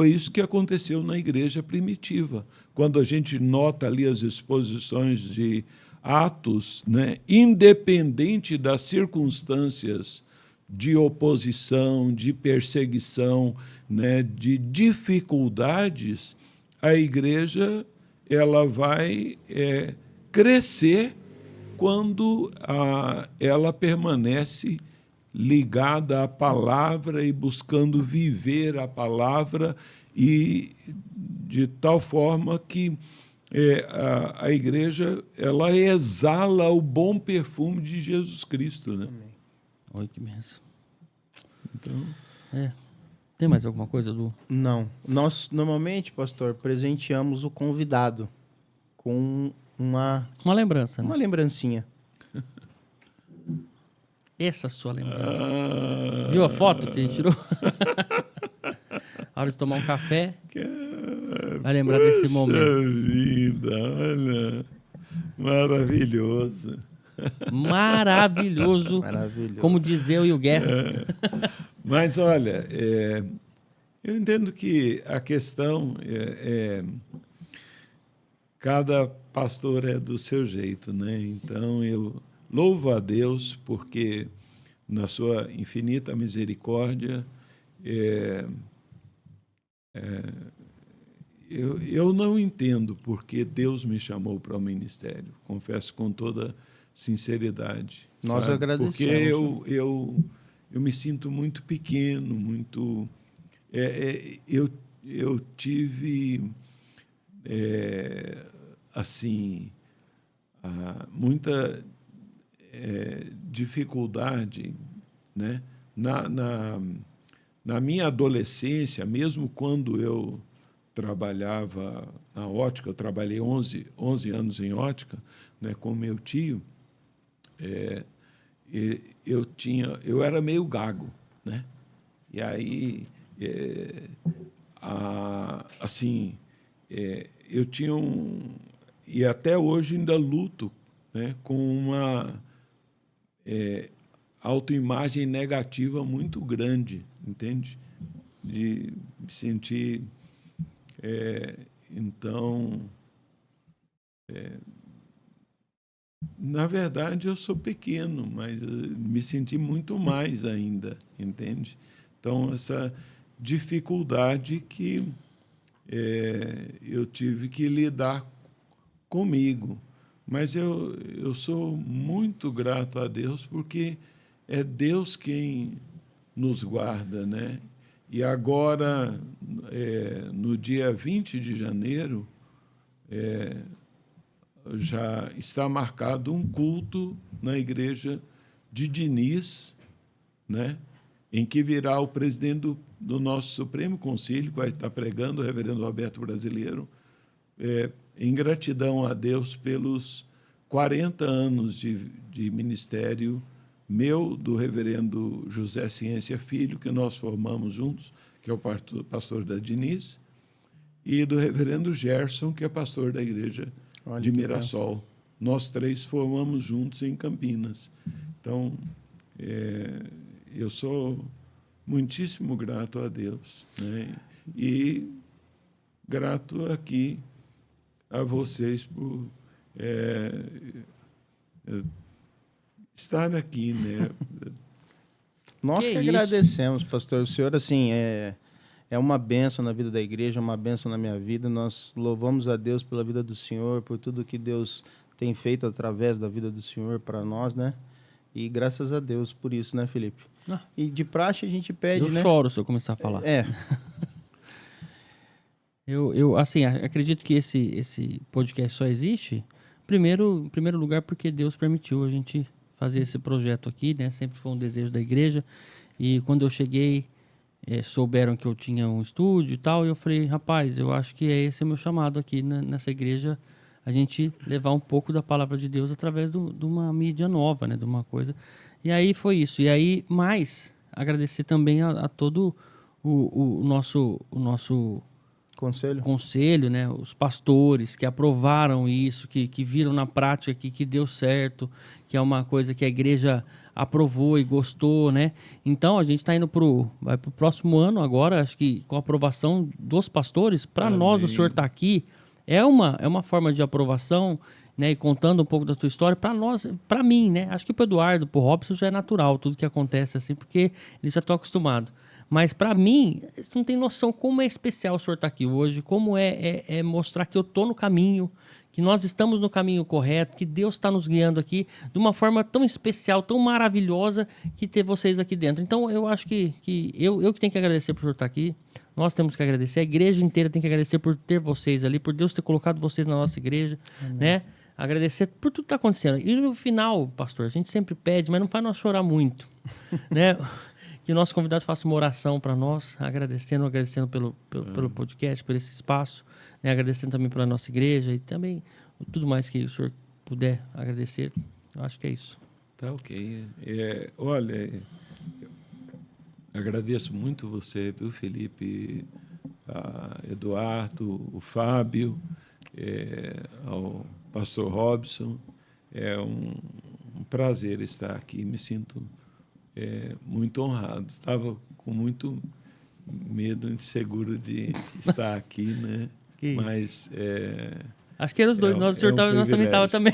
isso que aconteceu na igreja primitiva. Quando a gente nota ali as exposições de Atos, né, independente das circunstâncias de oposição, de perseguição, né, de dificuldades, a igreja ela vai crescer quando ela permanece ligada à palavra e buscando viver a palavra, e de tal forma que a igreja ela exala o bom perfume de Jesus Cristo, né? Olha que benção. Então, tem mais alguma coisa, Edu? Não. Nós, normalmente, pastor, presenteamos o convidado com uma lembrança, né? uma lembrancinha. Essa sua lembrança. Viu a foto que a gente tirou? A hora de tomar um café, vai lembrar desse momento. Poxa vida, olha, maravilhoso. Maravilhoso. Maravilhoso. Como diz eu e o Guerra. Mas, olha, eu entendo que a questão cada pastor é do seu jeito, né? Então, eu louvo a Deus porque, na sua infinita misericórdia, eu não entendo porque Deus me chamou para o ministério, confesso com toda sinceridade. Nós sabe? agradecemos. Porque eu me sinto muito pequeno, muito... eu tive, assim, muita dificuldade, né? Na minha adolescência, mesmo quando eu trabalhava na ótica, eu trabalhei 11 anos em ótica, né, com meu tio, eu era meio gago, né? E aí, assim, eu tinha e até hoje ainda luto, né, com uma autoimagem negativa muito grande, entende? De me sentir... então, na verdade, eu sou pequeno, mas me senti muito mais ainda, entende? Então, essa dificuldade que eu tive que lidar comigo. Mas eu sou muito grato a Deus, porque é Deus quem nos guarda, né? E agora, no dia 20 de janeiro, já está marcado um culto na igreja de Diniz, né? Em que virá o presidente do nosso Supremo Conselho, que vai estar pregando, o reverendo Roberto Brasileiro, em gratidão a Deus pelos 40 anos de ministério meu, do reverendo José Ciência Filho, que nós formamos juntos, que é o pastor da Diniz, e do reverendo Gerson, que é pastor da igreja de Mirassol. Nós três formamos juntos em Campinas. Então, eu sou muitíssimo grato a Deus, né? E grato aqui a vocês por estar aqui, né? Nós que isso? agradecemos, pastor. O senhor, assim, é uma bênção na vida da igreja, uma bênção na minha vida. Nós louvamos a Deus pela vida do senhor, por tudo que Deus tem feito através da vida do senhor para nós, né? E graças a Deus por isso, né, Felipe? E de praxe a gente pede, Eu né? choro se eu começar a falar. Eu assim, acredito que esse podcast só existe, em primeiro lugar, porque Deus permitiu a gente fazer esse projeto aqui, né? Sempre foi um desejo da igreja. E quando eu cheguei, souberam que eu tinha um estúdio e tal, e eu falei, rapaz, eu acho que esse é o meu chamado aqui nessa igreja, a gente levar um pouco da palavra de Deus através de uma mídia nova, né? De uma coisa. E aí foi isso. E aí, mais, agradecer também a todo o nosso conselho, né? Os pastores que aprovaram isso, que viram na prática que deu certo, que é uma coisa que a igreja aprovou e gostou, né? Então a gente está indo vai pro próximo ano agora, acho que com a aprovação dos pastores. Para nós, o senhor está aqui, é uma forma de aprovação, né? E contando um pouco da tua história, para nós, para mim, né? Acho que pro Eduardo, pro Robson já é natural tudo que acontece assim, porque eles já estão acostumados. Mas para mim, você não tem noção como é especial o senhor estar aqui hoje, como é mostrar que eu estou no caminho, que nós estamos no caminho correto, que Deus está nos guiando aqui de uma forma tão especial, tão maravilhosa, que ter vocês aqui dentro. Então, eu acho que eu que tenho que agradecer por o senhor estar aqui, nós temos que agradecer, a igreja inteira tem que agradecer por ter vocês ali, por Deus ter colocado vocês na nossa igreja, né? Agradecer por tudo que está acontecendo. E no final, pastor, a gente sempre pede, mas não faz nós chorar muito, né? Que o nosso convidado faça uma oração para nós, agradecendo pelo podcast, por esse espaço, né? Agradecendo também pela nossa igreja e também tudo mais que o senhor puder agradecer. Eu acho que é isso. Tá ok. Olha, agradeço muito você, viu, Felipe, Eduardo, o Fábio, ao pastor Robson. É um prazer estar aqui, me sinto muito honrado. Estava com muito medo, inseguro de estar aqui, né? Mas acho que eram os dois. Nós também estávamos também.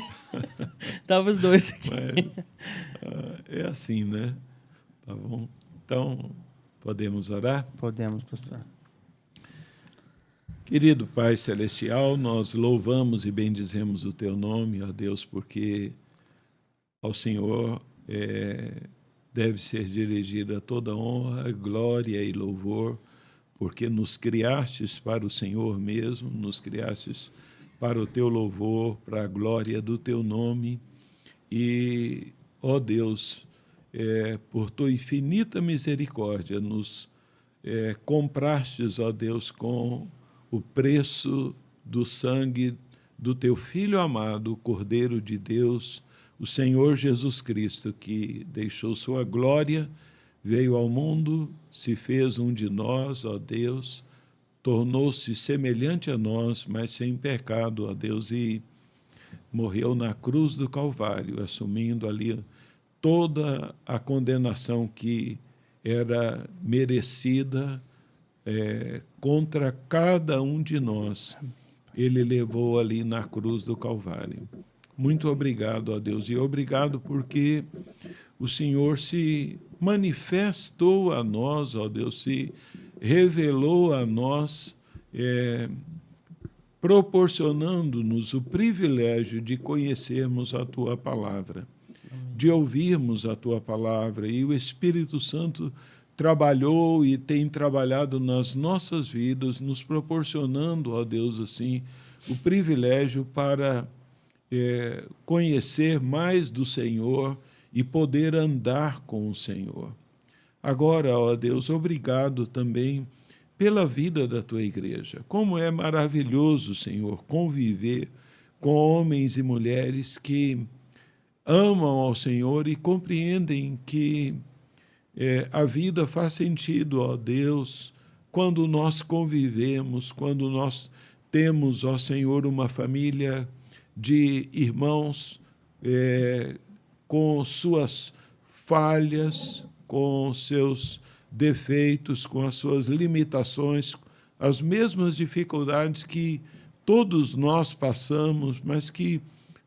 Estavam os dois aqui. Mas é assim, né? Tá bom. Então, podemos orar? Podemos, pastor. Querido Pai Celestial, nós louvamos e bendizemos o Teu nome, ó Deus, porque ao Senhor deve ser dirigida toda honra, glória e louvor, porque nos criastes para o Senhor mesmo, nos criastes para o Teu louvor, para a glória do Teu nome. E, ó Deus, por Tua infinita misericórdia, nos comprastes, ó Deus, com o preço do sangue do Teu Filho amado, o Cordeiro de Deus, o Senhor Jesus Cristo, que deixou sua glória, veio ao mundo, se fez um de nós, ó Deus, tornou-se semelhante a nós, mas sem pecado, ó Deus, e morreu na cruz do Calvário, assumindo ali toda a condenação que era merecida contra cada um de nós. Ele levou ali na cruz do Calvário. Muito obrigado, ó Deus, e obrigado porque o Senhor se manifestou a nós, ó Deus, se revelou a nós, proporcionando-nos o privilégio de conhecermos a Tua palavra, de ouvirmos a Tua palavra, e o Espírito Santo trabalhou e tem trabalhado nas nossas vidas, nos proporcionando, ó Deus, assim, o privilégio para conhecer mais do Senhor e poder andar com o Senhor. Agora, ó Deus, obrigado também pela vida da Tua igreja. Como é maravilhoso, Senhor, conviver com homens e mulheres que amam ao Senhor e compreendem que a vida faz sentido, ó Deus, quando nós convivemos, quando nós temos, ó Senhor, uma família de irmãos com suas falhas, com seus defeitos, com as suas limitações, as mesmas dificuldades que todos nós passamos, mas que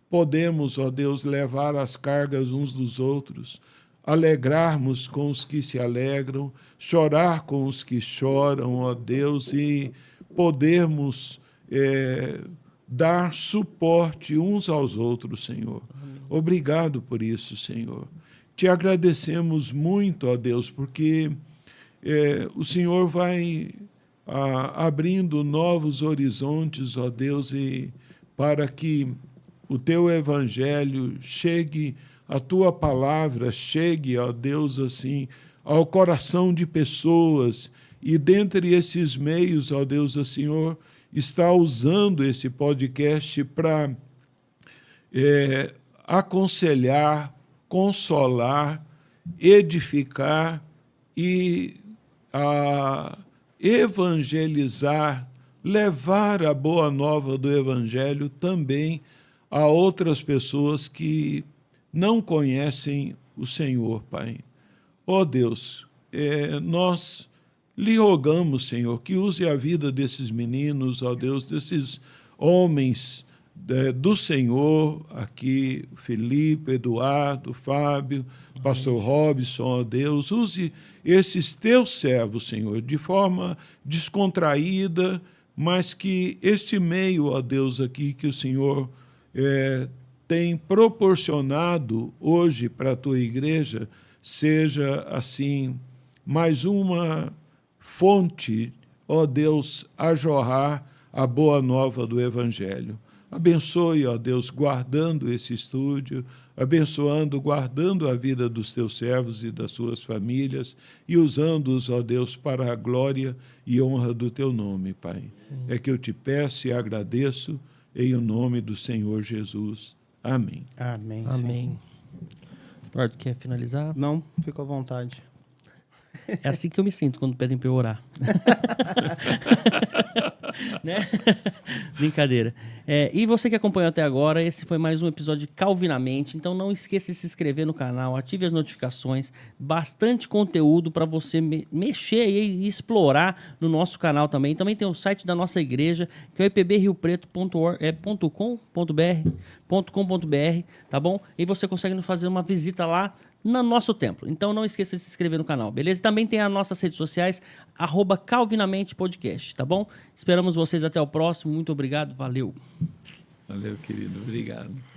podemos, ó Deus, levar as cargas uns dos outros, alegrarmos com os que se alegram, chorar com os que choram, ó Deus, e podermos dar suporte uns aos outros, Senhor. Amém. Obrigado por isso, Senhor. Te agradecemos muito, ó Deus, porque o Senhor vai abrindo novos horizontes, ó Deus, e para que o Teu Evangelho chegue, a Tua palavra chegue, ó Deus, assim, ao coração de pessoas, e dentre esses meios, ó Deus, o Senhor está usando esse podcast para aconselhar, consolar, edificar e evangelizar, levar a boa nova do Evangelho também a outras pessoas que não conhecem o Senhor, Pai. Ó Deus, nós lhe rogamos, Senhor, que use a vida desses meninos, ó Deus, desses homens do Senhor, aqui, Felipe, Eduardo, Fábio, pastor Robson, ó Deus, use esses Teus servos, Senhor, de forma descontraída, mas que este meio, ó Deus, aqui que o Senhor tem proporcionado hoje para a Tua igreja, seja, assim, mais uma fonte, ó Deus, a jorrar a boa nova do Evangelho. Abençoe, ó Deus, guardando esse estúdio, abençoando, guardando a vida dos Teus servos e das suas famílias e usando-os, ó Deus, para a glória e honra do Teu nome, Pai. É que eu te peço e agradeço em o nome do Senhor Jesus. Amém. Amém. Amém. Eduardo, quer finalizar? Não, fica à vontade. É assim que eu me sinto quando pedem para eu orar. Né? Brincadeira. E você que acompanhou até agora, esse foi mais um episódio de Calvinamente. Então não esqueça de se inscrever no canal, ative as notificações, bastante conteúdo para você mexer e explorar no nosso canal também. Também tem o site da nossa igreja, que é o ipbriopreto.com.br, tá bom? E você consegue nos fazer uma visita lá no nosso templo. Então não esqueça de se inscrever no canal, beleza? Também tem as nossas redes sociais, @Calvinamente Podcast, tá bom? Esperamos vocês até o próximo. Muito obrigado, valeu. Valeu, querido. Obrigado.